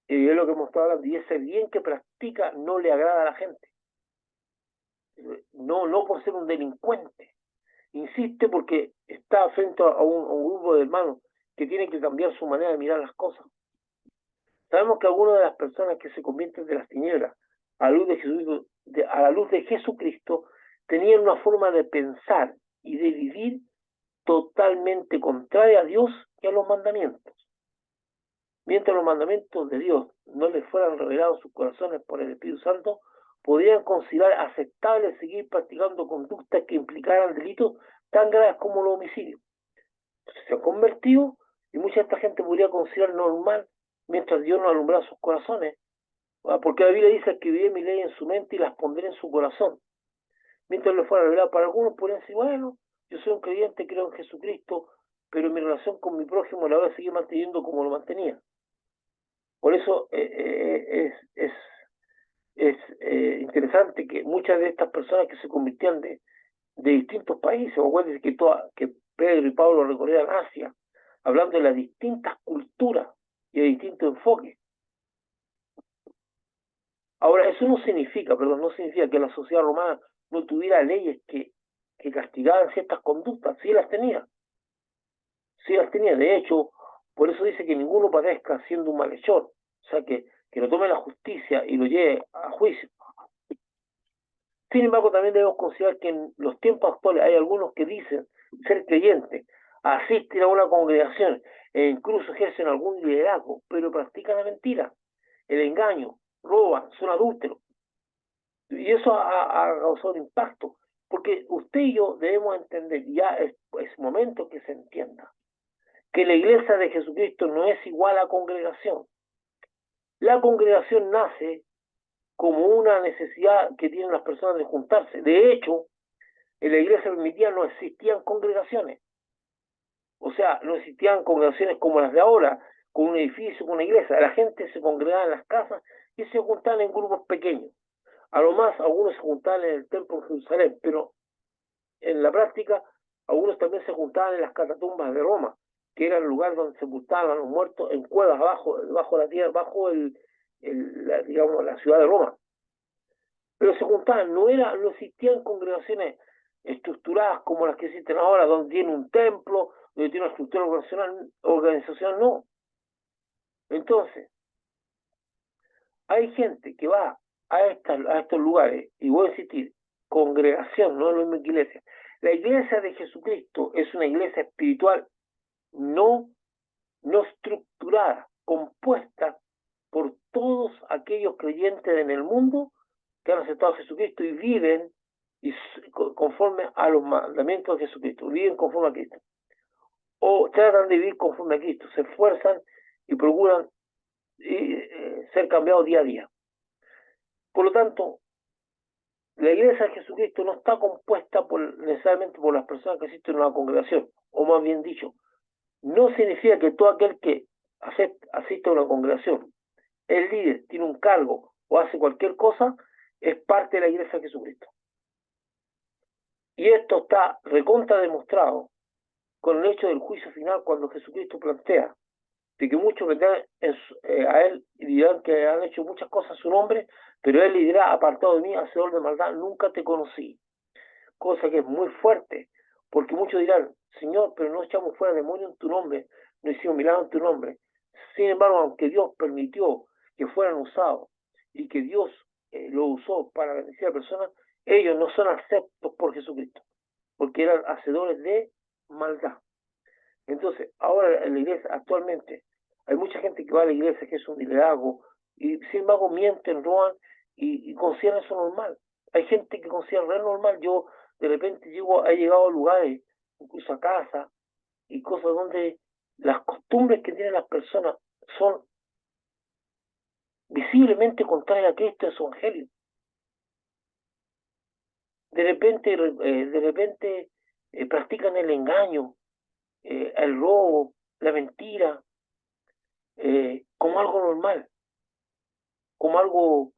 es lo que hemos estado hablando, y ese bien que practica no le agrada a la gente. No por ser un delincuente. Insiste porque está frente a un grupo de hermanos que tienen que cambiar su manera de mirar las cosas. Sabemos que algunas de las personas que se convierten de las tinieblas a la luz de Jesucristo, a la luz de Jesucristo, tenían una forma de pensar y de vivir totalmente contraria a Dios y a los mandamientos. Mientras los mandamientos de Dios no les fueran revelados en sus corazones por el Espíritu Santo, podrían considerar aceptable seguir practicando conductas que implicaran delitos tan graves como los homicidios. Entonces, se han convertido y mucha de esta gente podría considerar normal mientras Dios no alumbrara sus corazones, porque la Biblia dice: escribiré mi ley en su mente y las pondré en su corazón. Mientras le fuera revelado, para algunos podrían decir: bueno, yo soy un creyente, creo en Jesucristo, pero mi relación con mi prójimo la voy a seguir manteniendo como lo mantenía. Por eso es interesante que muchas de estas personas que se convirtían de distintos países, o acuérdense que Pedro y Pablo recorrieron Asia, hablando de las distintas culturas y de distintos enfoques. Ahora, eso no significa que la sociedad romana no tuviera leyes que castigaban ciertas conductas. Sí las tenía. Sí las tenía. De hecho, por eso dice que ninguno padezca siendo un malhechor. O sea, que lo tome la justicia y lo lleve a juicio. Sin embargo, también debemos considerar que en los tiempos actuales hay algunos que dicen ser creyentes, asisten a una congregación e incluso ejercen algún liderazgo, pero practican la mentira, el engaño, roban, son adúlteros. Y eso ha causado impacto, porque usted y yo debemos entender, ya es momento que se entienda, que la iglesia de Jesucristo no es igual a congregación. La congregación nace como una necesidad que tienen las personas de juntarse. De hecho, en la iglesia primitiva no existían congregaciones. O sea, no existían congregaciones como las de ahora, con un edificio, con una iglesia. La gente se congregaba en las casas y se juntaban en grupos pequeños. A lo más, algunos se juntaban en el templo de Jerusalén, pero en la práctica, algunos también se juntaban en las catatumbas de Roma, que era el lugar donde se sepultaban a los muertos en cuevas bajo la tierra, digamos, la ciudad de Roma. Pero se juntaban, no existían congregaciones estructuradas como las que existen ahora, donde tiene un templo, donde tiene una estructura organizacional, no. Entonces, hay gente que va a estos lugares, y voy a insistir, congregación, no es lo mismo que iglesia. La iglesia de Jesucristo es una iglesia espiritual no estructurada, compuesta por todos aquellos creyentes en el mundo que han aceptado a Jesucristo y viven conforme a los mandamientos de Jesucristo, viven conforme a Cristo. O tratan de vivir conforme a Cristo, se esfuerzan y procuran ser cambiados día a día. Por lo tanto, la iglesia de Jesucristo no está compuesta necesariamente por las personas que asisten a una congregación, o más bien dicho, no significa que todo aquel que asiste a una congregación, el líder, tiene un cargo o hace cualquier cosa, es parte de la iglesia de Jesucristo. Y esto está recontra demostrado con el hecho del juicio final, cuando Jesucristo plantea de que muchos vendrán a él y dirán que han hecho muchas cosas a su nombre, pero él le dirá: apartado de mí, hacedor de maldad, nunca te conocí. Cosa que es muy fuerte, porque muchos dirán: Señor, pero no echamos fuera demonios en tu nombre, no hicimos milagros en tu nombre. Sin embargo, aunque Dios permitió que fueran usados y que Dios lo usó para bendecir a personas, ellos no son aceptos por Jesucristo, porque eran hacedores de maldad. Entonces, ahora en la iglesia, actualmente, hay mucha gente que va a la iglesia que es un liderazgo, y sin embargo mienten, roban y consideran eso normal. Hay gente que considera re normal. Yo de repente he llegado a lugares, incluso a casa, y cosas donde las costumbres que tienen las personas son visiblemente contrarias a Cristo y a su evangelio. De repente practican el engaño, el robo, la mentira, como algo normal, como algo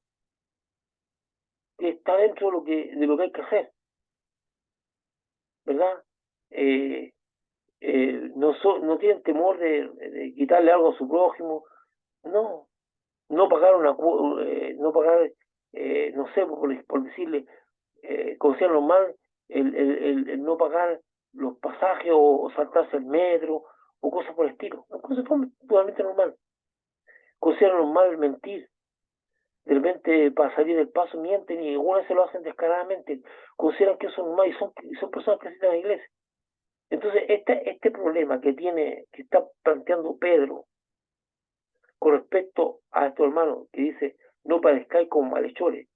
que está dentro de lo que hay que hacer, ¿verdad? No tienen temor de quitarle algo a su prójimo, no, no pagar no pagar, no sé, por decirle, consideran normal el no pagar los pasajes o saltarse el metro o cosas por el estilo, una cosa totalmente normal. Consideran normal mentir, de repente para salir del paso mienten y algunas se lo hacen descaradamente, consideran que eso es normal y son personas que asisten a la iglesia. Entonces, este problema que está planteando Pedro con respecto a estos hermanos que dice, no parezcáis como malhechores,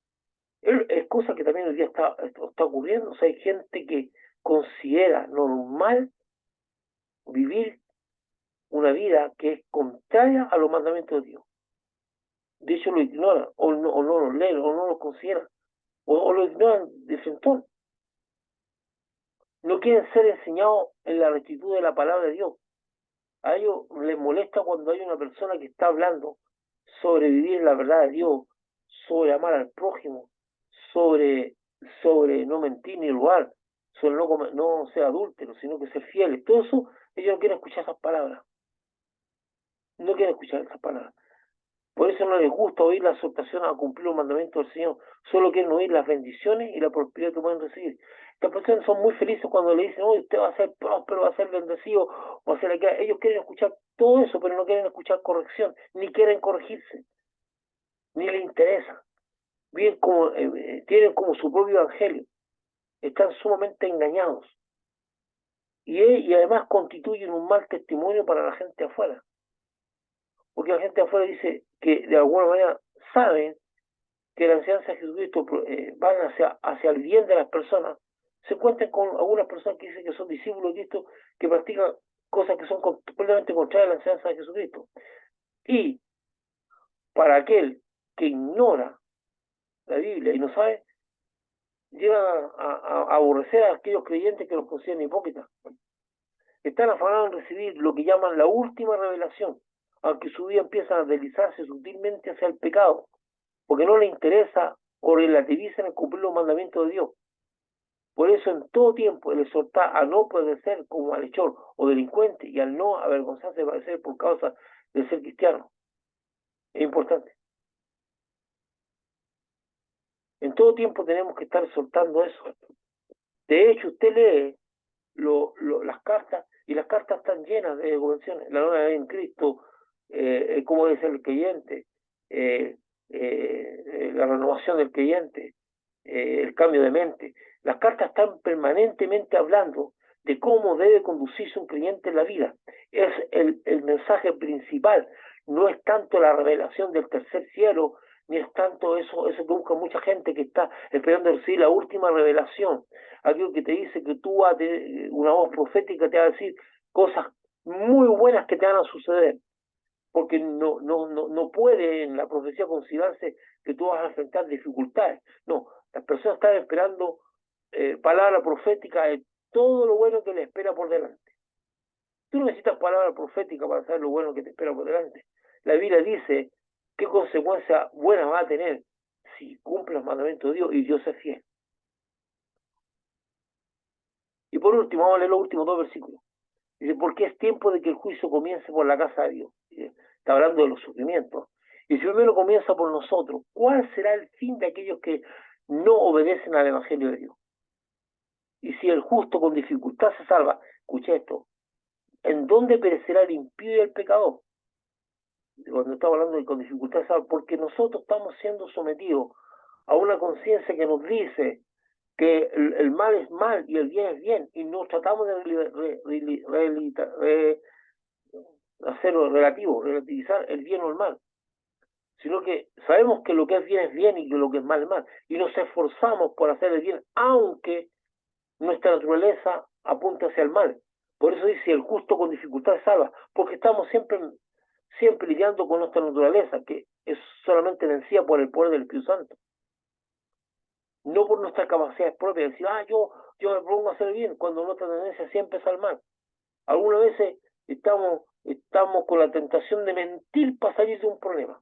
es cosa que también hoy día está ocurriendo. O sea, hay gente que considera normal vivir una vida que es contraria a los mandamientos de Dios. De hecho, lo ignoran, o no lo leen, o no lo consideran, o lo ignoran de frente. No quieren ser enseñados en la rectitud de la palabra de Dios. A ellos les molesta cuando hay una persona que está hablando sobre vivir la verdad de Dios, sobre amar al prójimo, sobre, sobre no mentir ni robar, sobre no ser adúltero, sino que ser fieles. Todo eso, ellos no quieren escuchar esas palabras. No quieren escuchar esas palabras. Por eso no les gusta oír la exhortación a cumplir los mandamientos del Señor. Solo quieren oír las bendiciones y la prosperidad que pueden recibir. Estas personas son muy felices cuando le dicen, oh, usted va a ser próspero, va a ser bendecido, va a ser aquello. Ellos quieren escuchar todo eso, pero no quieren escuchar corrección, ni quieren corregirse, ni les interesa. Bien como, tienen como su propio evangelio. Están sumamente engañados. Y además constituyen un mal testimonio para la gente afuera. Porque la gente afuera dice que de alguna manera saben que la enseñanza de Jesucristo van hacia el bien de las personas, se encuentran con algunas personas que dicen que son discípulos de Cristo, que practican cosas que son completamente contrarias a la enseñanza de Jesucristo. Y para aquel que ignora la Biblia y no sabe, llega a aborrecer a aquellos creyentes que los consideran hipócritas. Están afanados en recibir lo que llaman la última revelación, aunque su vida empieza a deslizarse sutilmente hacia el pecado, porque no le interesa o relativizan el cumplir los mandamientos de Dios. Por eso en todo tiempo el exhortar a no padecer como malhechor o delincuente y al no avergonzarse de padecer por causa de ser cristiano. Es importante. En todo tiempo tenemos que estar soltando eso. De hecho, usted lee las cartas y las cartas están llenas de convenciones. La nueva en Cristo, cómo debe ser el creyente, la renovación del creyente, el cambio de mente. Las cartas están permanentemente hablando de cómo debe conducirse un creyente en la vida. Es el mensaje principal, no es tanto la revelación del tercer cielo, ni es tanto eso que busca mucha gente que está esperando recibir la última revelación, aquello que te dice que tú vas a tener una voz profética, te va a decir cosas muy buenas que te van a suceder, porque no puede en la profecía considerarse que tú vas a enfrentar dificultades. No, las personas están esperando palabra profética de todo lo bueno que les espera por delante. Tú no necesitas palabra profética para saber lo bueno que te espera por delante. La Biblia dice qué consecuencia buena va a tener si cumple los mandamientos de Dios y Dios es fiel. Y por último, vamos a leer los últimos dos versículos. Dice, porque es tiempo de que el juicio comience por la casa de Dios. Dice, está hablando de los sufrimientos. Y si primero comienza por nosotros, ¿cuál será el fin de aquellos que no obedecen al Evangelio de Dios? Y si el justo con dificultad se salva, escucha esto, ¿en dónde perecerá el impío y el pecador? Cuando estamos hablando de con dificultad se salva, porque nosotros estamos siendo sometidos a una conciencia que nos dice que el mal es mal y el bien es bien, y nos tratamos de hacerlo relativo, relativizar el bien o el mal, sino que sabemos que lo que es bien y que lo que es mal es mal, y nos esforzamos por hacer el bien, aunque nuestra naturaleza apunta hacia el mal. Por eso dice, el justo con dificultad salva, porque estamos siempre lidiando con nuestra naturaleza, que es solamente vencida por el poder del Espíritu Santo, no por nuestras capacidades propias, decir, yo me propongo hacer bien, cuando nuestra tendencia siempre es al mal. Algunas veces estamos con la tentación de mentir para salir de un problema.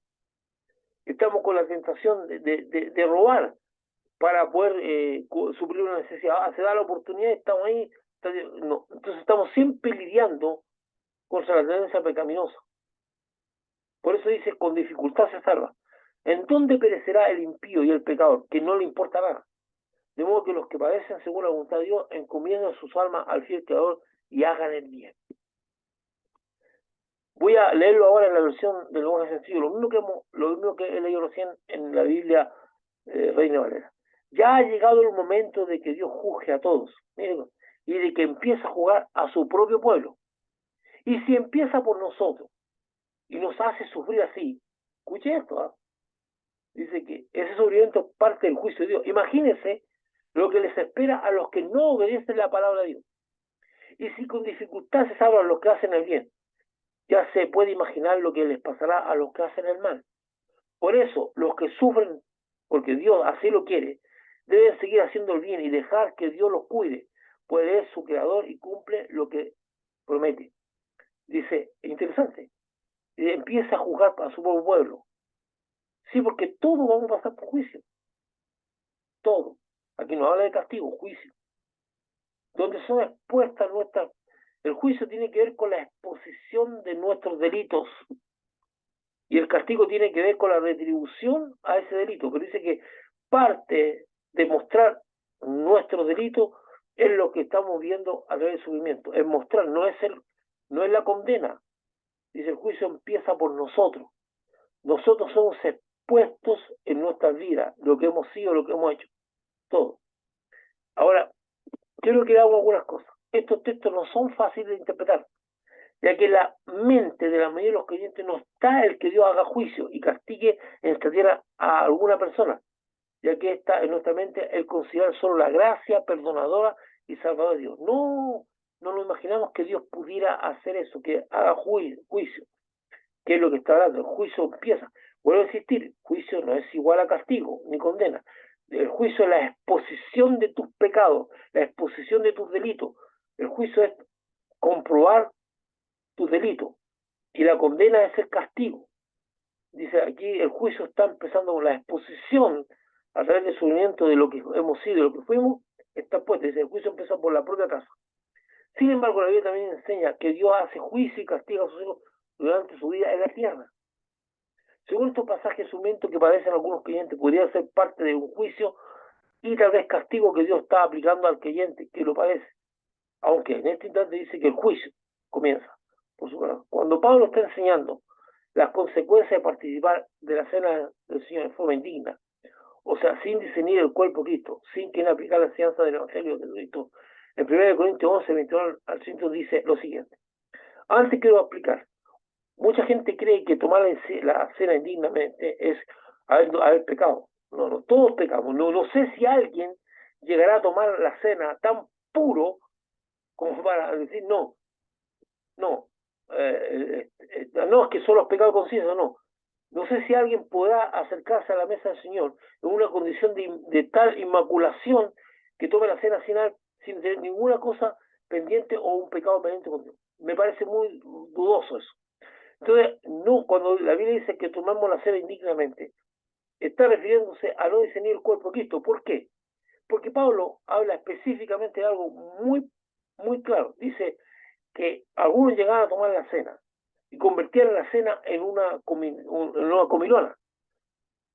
Estamos con la tentación de robar para poder suplir una necesidad. Se da la oportunidad, estamos ahí. No. Entonces estamos siempre lidiando contra la tendencia pecaminosa. Por eso dice, con dificultad se salva. ¿En dónde perecerá el impío y el pecador? Que no le importa nada. De modo que los que padecen según la voluntad de Dios encomiendan sus almas al fiel Creador y hagan el bien. Voy a leerlo ahora en la versión del lenguaje sencillo, lo mismo que he leído recién en la Biblia Reina Valera. Ya ha llegado el momento de que Dios juzgue a todos, miren, y de que empiece a jugar a su propio pueblo. Y si empieza por nosotros y nos hace sufrir así, escuche esto, ¿eh? Dice que ese sufrimiento es parte del juicio de Dios. Imagínense lo que les espera a los que no obedecen la palabra de Dios. Y si con dificultad se salvan los que hacen el bien, ya se puede imaginar lo que les pasará a los que hacen el mal. Por eso, los que sufren, porque Dios así lo quiere, deben seguir haciendo el bien y dejar que Dios los cuide, pues Él es su creador y cumple lo que promete. Dice, interesante, y empieza a juzgar a su pueblo. Sí, porque todos vamos a pasar por juicio, todo. Aquí no habla de castigo, juicio. Donde son expuestas nuestras... El juicio tiene que ver con la exposición de nuestros delitos y el castigo tiene que ver con la retribución a ese delito, pero dice que parte de mostrar nuestro delito es lo que estamos viendo a través del sufrimiento, es mostrar, no es la condena. Dice, el juicio empieza por nosotros. Nosotros somos expuestos en nuestras vidas, lo que hemos sido, lo que hemos hecho, todo. Ahora, quiero que hagamos algunas cosas. Estos textos no son fáciles de interpretar, ya que la mente de la mayoría de los creyentes no está el que Dios haga juicio y castigue en esta tierra a alguna persona, ya que está en nuestra mente el considerar solo la gracia perdonadora y salvadora de Dios. No, no nos imaginamos que Dios pudiera hacer eso, que haga juicio, que es lo que está hablando. El juicio empieza. Vuelvo a insistir, juicio no es igual a castigo ni condena. El juicio es la exposición de tus pecados, la exposición de tus delitos. El juicio es comprobar tus delitos y la condena es el castigo. Dice aquí, el juicio está empezando con la exposición a través del sufrimiento de lo que hemos sido, de lo que fuimos, está puesto. Dice, el juicio empieza por la propia casa. Sin embargo, la Biblia también enseña que Dios hace juicio y castiga a sus hijos durante su vida en la tierra. Según estos pasajes, su mente que padecen algunos creyentes podría ser parte de un juicio y tal vez castigo que Dios está aplicando al creyente que lo padece. Aunque en este instante dice que el juicio comienza por su corazón. Cuando Pablo está enseñando las consecuencias de participar de la cena del Señor en forma indigna, o sea, sin discernir el cuerpo de Cristo, sin querer aplicar la enseñanza del Evangelio de Cristo, en 1 Corintios 11, 21 al 100 dice lo siguiente. Antes quiero explicar, mucha gente cree que tomar la cena indignamente es haber pecado. No, no, todos pecamos. No, no sé si alguien llegará a tomar la cena tan puro como para decir no, no, no, es que solo los pecados conciencia, no. No sé si alguien podrá acercarse a la mesa del Señor en una condición de tal inmaculación que tome la cena sin tener ninguna cosa pendiente o un pecado pendiente con Dios. Me parece muy dudoso eso. Entonces, no, cuando la Biblia dice que tomamos la cena indignamente, está refiriéndose a no discernir el cuerpo de Cristo. ¿Por qué? Porque Pablo habla específicamente de algo muy, muy claro. Dice que algunos llegaban a tomar la cena y convertían la cena en una comilona.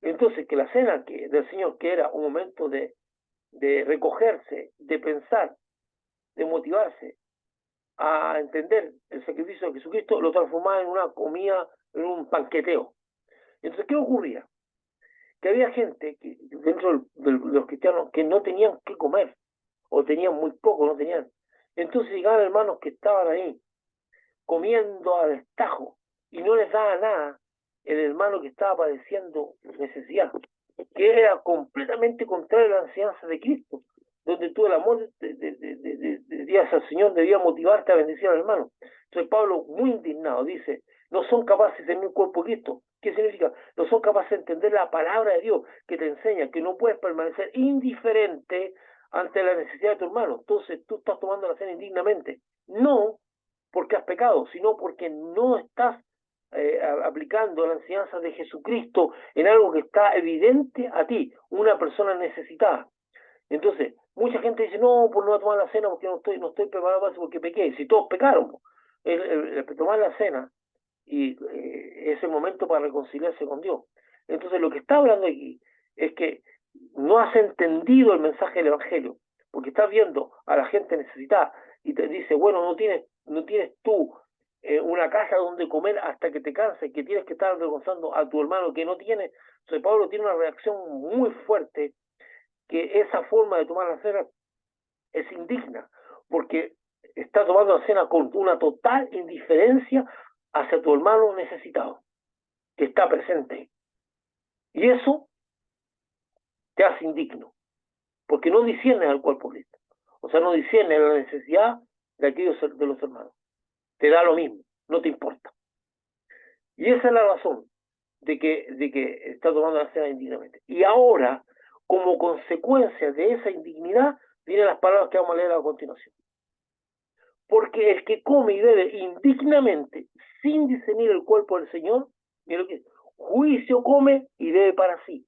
Entonces, que la cena del Señor, que era un momento de recogerse, de pensar, de motivarse a entender el sacrificio de Jesucristo, lo transformaba en una comida, en un banqueteo. Entonces, ¿qué ocurría? Que había gente dentro de los cristianos que no tenían qué comer, o tenían muy poco, no tenían. Entonces llegaban hermanos que estaban ahí, comiendo a destajo, y no les daba nada el hermano que estaba padeciendo necesidad, que era completamente contrario a la enseñanza de Cristo, donde tú el amor de Dios al Señor debía motivarte a bendecir al hermano. Entonces Pablo, muy indignado, dice, no son capaces de tener un cuerpo de Cristo. ¿Qué significa? No son capaces de entender la palabra de Dios que te enseña que no puedes permanecer indiferente ante la necesidad de tu hermano. Entonces tú estás tomando la cena indignamente. No porque has pecado, sino porque no estás aplicando la enseñanza de Jesucristo en algo que está evidente a ti, una persona necesitada. Entonces, mucha gente dice, no, pues no voy a tomar la cena porque no estoy preparado para eso porque pequé. Si todos pecaron, tomar la cena y es el momento para reconciliarse con Dios. Entonces, lo que está hablando aquí es que no has entendido el mensaje del Evangelio, porque estás viendo a la gente necesitada y te dice, bueno, no tienes tú una casa donde comer hasta que te canses, que tienes que estar avergonzando a tu hermano que no tiene. Entonces Pablo tiene una reacción muy fuerte, que esa forma de tomar la cena es indigna, porque está tomando la cena con una total indiferencia hacia tu hermano necesitado, que está presente. Y eso te hace indigno, porque no disciernes al cuerpo de Cristo. O sea, no disciernes la necesidad de aquellos de los hermanos. Te da lo mismo, no te importa. Y esa es la razón de que está tomando la cena indignamente. Y ahora, como consecuencia de esa indignidad, vienen las palabras que vamos a leer a continuación. Porque el que come y bebe indignamente, sin discernir el cuerpo del Señor, mira lo que es, juicio come y bebe para sí.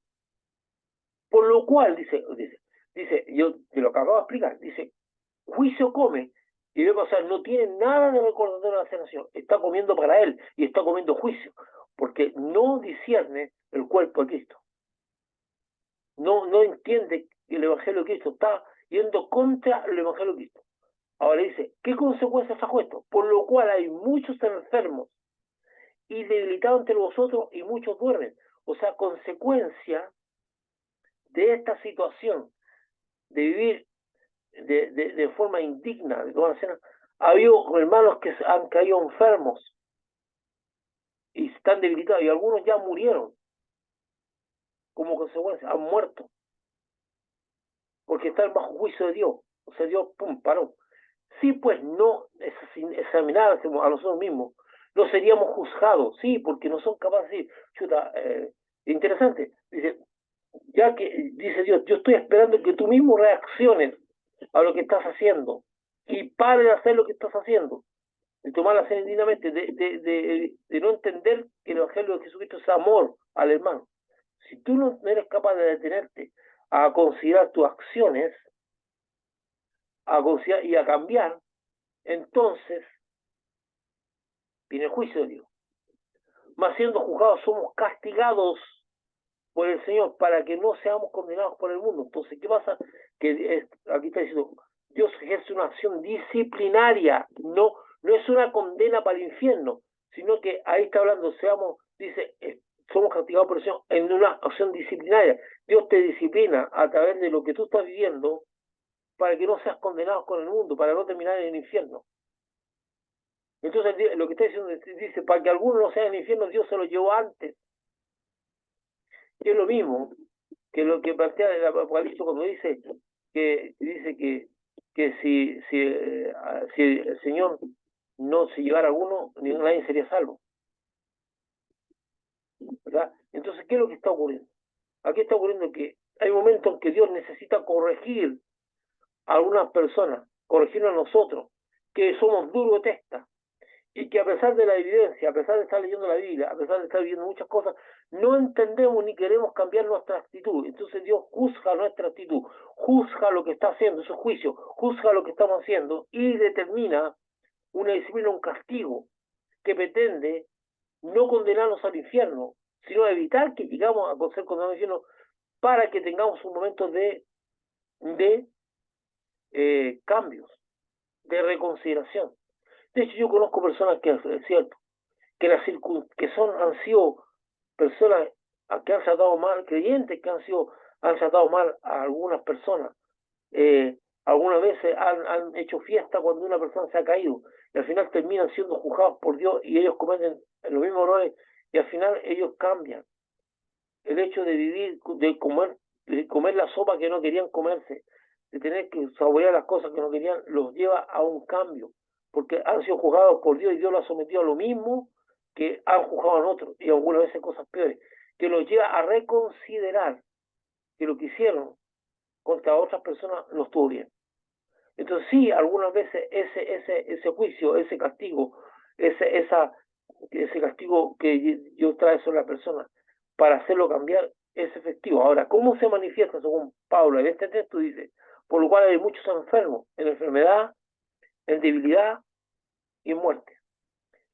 Por lo cual, dice, yo te lo acabo de explicar, dice, juicio come y bebe, o sea, no tiene nada de recordatorio de la cenación, está comiendo para él y está comiendo juicio, porque no discierne el cuerpo de Cristo. No entiende que el Evangelio de Cristo está yendo contra el Evangelio de Cristo. Ahora dice, ¿qué consecuencias trajo esto? Por lo cual hay muchos enfermos y debilitados entre vosotros y muchos duermen. O sea, consecuencia de esta situación de vivir de forma indigna, de tomar cena, ha habido hermanos que han caído enfermos y están debilitados y algunos ya murieron como consecuencia, han muerto porque están bajo juicio de Dios. O sea, Dios, pum, paró. Sí, pues no examinar a nosotros mismos, no seríamos juzgados, sí, porque no son capaces de decir, chuta, interesante, dice, ya que, dice Dios, yo estoy esperando que tú mismo reacciones a lo que estás haciendo y pare de hacer lo que estás haciendo, de tomar la cena dignamente, de no entender que el Evangelio de Jesucristo es amor al hermano. Si tú no eres capaz de detenerte a considerar tus acciones, a considerar y a cambiar, entonces viene el juicio de Dios. Mas siendo juzgados somos castigados por el Señor para que no seamos condenados por el mundo. Entonces, ¿qué pasa? Que aquí está diciendo, Dios ejerce una acción disciplinaria, no es una condena para el infierno, sino que ahí está hablando, dice, somos castigados por el Señor en una acción disciplinaria. Dios te disciplina a través de lo que tú estás viviendo para que no seas condenado con el mundo, para no terminar en el infierno. Entonces, lo que está diciendo dice, para que alguno no sea en el infierno, Dios se lo llevó antes. Y es lo mismo que lo que plantea el Apocalipsis cuando dice que si el Señor no se llevara a alguno, nadie sería salvo. ¿Verdad? Entonces, ¿qué es lo que está ocurriendo? Aquí está ocurriendo que hay momentos en que Dios necesita corregir a algunas personas, corregirnos a nosotros, que somos duros de testa, y que a pesar de la evidencia, a pesar de estar leyendo la Biblia, a pesar de estar viendo muchas cosas, no entendemos ni queremos cambiar nuestra actitud. Entonces Dios juzga nuestra actitud, juzga lo que está haciendo, esos juicios, juzga lo que estamos haciendo y determina una disciplina, un castigo que pretende no condenarnos al infierno, sino evitar que llegamos a ser condenados al infierno para que tengamos un momento de cambios, de reconsideración. De hecho, yo conozco personas que, es cierto, han sido personas que han tratado mal, creyentes que han tratado mal a algunas personas. Algunas veces han hecho fiesta cuando una persona se ha caído y al final terminan siendo juzgados por Dios y ellos cometen los mismos errores y al final ellos cambian. El hecho de vivir, de comer la sopa que no querían comerse, de tener que saborear las cosas que no querían, los lleva a un cambio, porque han sido juzgados por Dios y Dios los ha sometido a lo mismo que han juzgado a otros, y algunas veces cosas peores, que los lleva a reconsiderar que lo que hicieron contra otras personas no estuvo bien. Entonces sí, algunas veces ese juicio, ese castigo, ese castigo que Dios trae sobre la persona para hacerlo cambiar es efectivo. Ahora, ¿cómo se manifiesta según Pablo? En este texto dice, por lo cual hay muchos enfermos, en enfermedad, en debilidad y en muerte.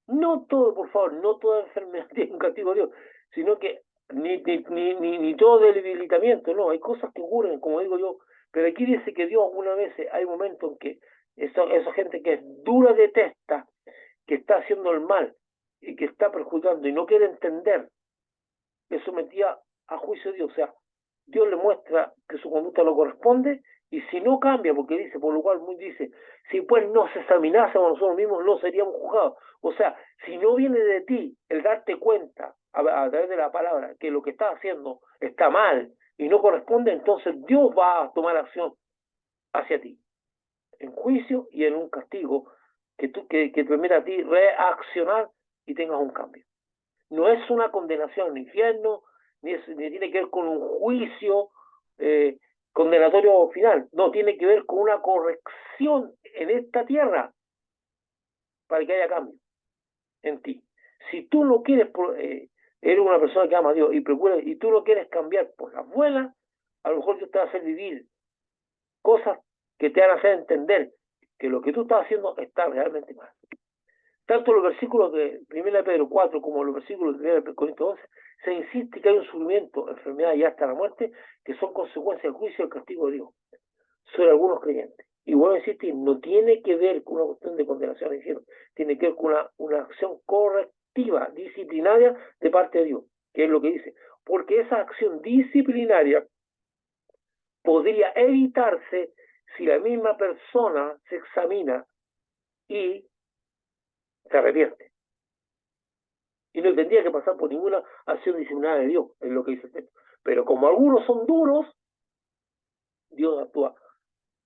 No todo, por favor, no toda enfermedad tiene un castigo de Dios, sino que ni todo debilitamiento, no, hay cosas que ocurren, como digo yo, pero aquí dice que Dios algunas veces hay momentos en que esa gente que es dura de testa, que está haciendo el mal y que está perjudicando y no quiere entender, es sometida a juicio de Dios. O sea, Dios le muestra que su conducta no corresponde y si no cambia, porque dice, por lo cual muy dice, si pues nos examinásemos nosotros mismos, no seríamos juzgados. O sea, si no viene de ti el darte cuenta a través de la palabra que lo que estás haciendo está mal y no corresponde, entonces Dios va a tomar acción hacia ti, en juicio y en un castigo que te permita a ti reaccionar y tengas un cambio. No es una condenación al infierno, ni tiene que ver con un juicio eh, condenatorio final. No, tiene que ver con una corrección en esta tierra para que haya cambio en ti. Si tú no quieres, eres una persona que ama a Dios y tú no quieres cambiar por las buenas, a lo mejor Dios te va a hacer vivir cosas que te van a hacer entender que lo que tú estás haciendo está realmente mal. Tanto los versículos de 1 Pedro 4 como los versículos de 1 Corintios 11 se insiste que hay un sufrimiento, enfermedad y hasta la muerte que son consecuencias del juicio y el castigo de Dios sobre algunos creyentes. Y vuelvo a insistir, no tiene que ver con una cuestión de condenación al infierno, tiene que ver con una acción correctiva, disciplinaria de parte de Dios, que es lo que dice. Porque esa acción disciplinaria podría evitarse si la misma persona se examina y se arrepiente. Y no tendría que pasar por ninguna acción disciplinaria de Dios, es lo que dice el texto. Pero como algunos son duros, Dios actúa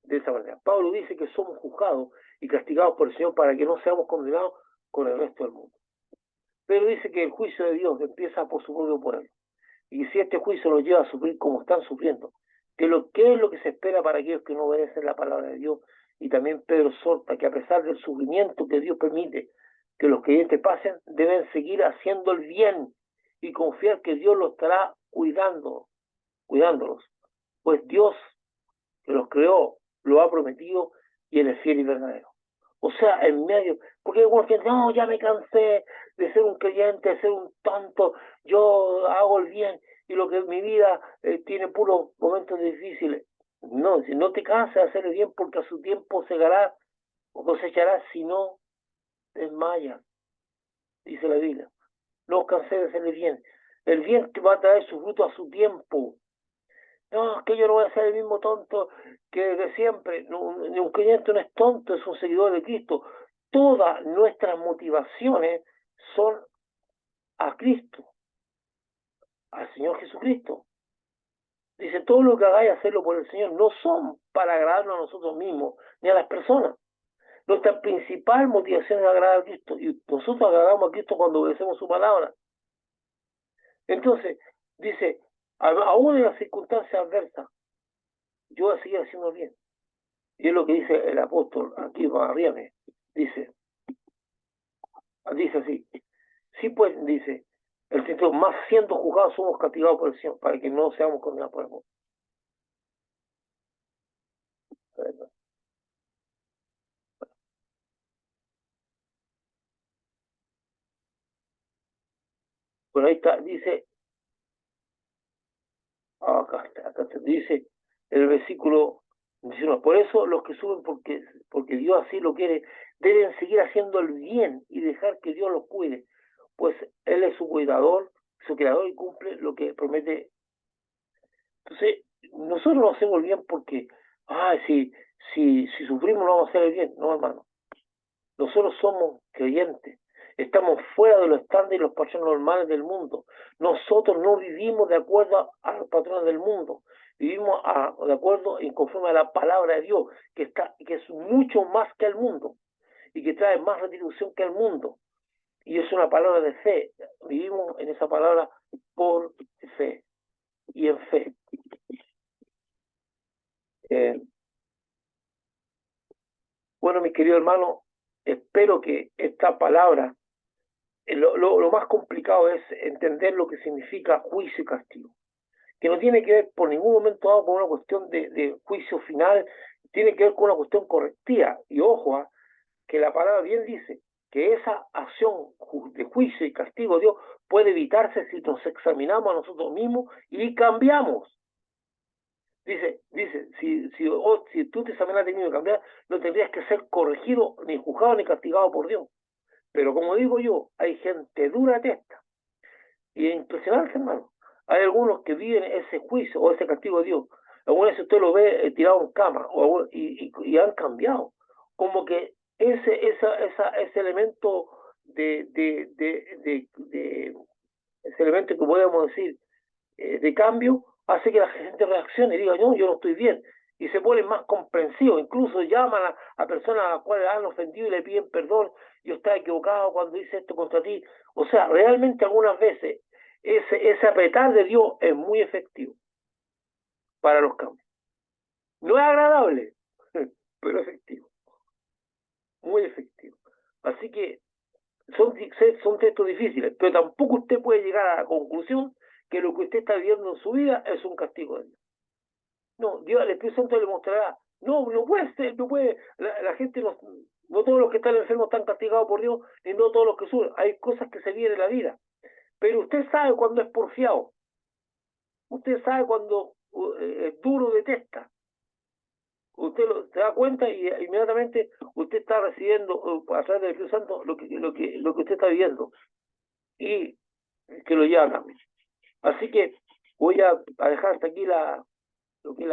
de esa manera. Pablo dice que somos juzgados y castigados por el Señor para que no seamos condenados con el resto del mundo. Pero dice que el juicio de Dios empieza por su propio pueblo. Y si este juicio los lleva a sufrir como están sufriendo, ¿qué es lo que se espera para aquellos que no obedecen la palabra de Dios? Y también Pedro exhorta que a pesar del sufrimiento que Dios permite que los creyentes pasen, deben seguir haciendo el bien y confiar que Dios los estará cuidándolos. Pues Dios que los creó lo ha prometido y él es fiel y verdadero. O sea, en medio, porque algunos piensan, no, ya me cansé de ser un creyente, de ser un tonto, yo hago el bien y lo que mi vida tiene puros momentos difíciles. No, si no te cansas de hacer el bien porque a su tiempo segará o cosecharás si no desmayas, dice la Biblia. No os canséis de hacer el bien. El bien te va a traer su fruto a su tiempo. No, es que yo no voy a ser el mismo tonto que de siempre. No, un creyente no es tonto, es un seguidor de Cristo. Todas nuestras motivaciones son a Cristo, al Señor Jesucristo. Dice, todo lo que hagáis, hacerlo por el Señor. No son para agradarnos a nosotros mismos, ni a las personas. Nuestra principal motivación es agradar a Cristo. Y nosotros agradamos a Cristo cuando obedecemos su palabra. Entonces, dice, aún en las circunstancias adversas, yo voy a seguir haciendo bien. Y es lo que dice el apóstol aquí, Barriame. Dice así. Sí, pues, dice, el texto, más siendo juzgados somos castigados por el Señor, para que no seamos condenados por el mundo. Bueno, ahí está, dice, acá está, dice el versículo 19, por eso los que suben porque Dios así lo quiere, deben seguir haciendo el bien y dejar que Dios los cuide, pues Él es su cuidador, su creador y cumple lo que promete. Entonces, nosotros no hacemos el bien porque, si sufrimos no vamos a hacer el bien, no, hermano. Nosotros somos creyentes, estamos fuera de los estándares y los patrones normales del mundo. Nosotros no vivimos de acuerdo a los patrones del mundo, vivimos de acuerdo y conforme a la palabra de Dios, que es mucho más que el mundo y que trae más retribución que el mundo. Y es una palabra de fe, vivimos en esa palabra por fe y en fe. Bueno, mis queridos hermanos, espero que esta palabra, lo más complicado es entender lo que significa juicio y castigo, que no tiene que ver por ningún momento dado con una cuestión de juicio final, tiene que ver con una cuestión correctiva. Y ojo, que la palabra bien dice que esa acción de juicio y castigo de Dios puede evitarse si nos examinamos a nosotros mismos y cambiamos. Dice, si tú te examinas de mí y cambias, no tendrías que ser corregido, ni juzgado, ni castigado por Dios. Pero como digo yo, hay gente dura de testa. Y es impresionante, hermano. Hay algunos que viven ese juicio o ese castigo de Dios. Algunas veces usted lo ve tirado en cama y han cambiado. Como que ese elemento ese elemento que podemos decir de cambio hace que la gente reaccione y diga, no, yo no estoy bien. Y se ponen más comprensivos, incluso llaman a personas a las cuales han ofendido y le piden perdón, yo estaba equivocado cuando hice esto contra ti. O sea, realmente algunas veces ese apretar de Dios es muy efectivo para los cambios. No es agradable, pero efectivo, muy efectivo. Así que son textos difíciles, pero tampoco usted puede llegar a la conclusión que lo que usted está viviendo en su vida es un castigo de Dios. No, Dios, el Espíritu Santo le mostrará. No, no puede ser, no puede. La gente no todos los que están enfermos están castigados por Dios, ni no todos los que sufren. Hay cosas que se vienen en la vida. Pero usted sabe cuando es porfiado. Usted sabe cuando es duro de testa. Usted se da cuenta y inmediatamente usted está recibiendo a través del Espíritu Santo lo que usted está viviendo y que lo lleva a cambio. Así que voy a dejar hasta aquí lo que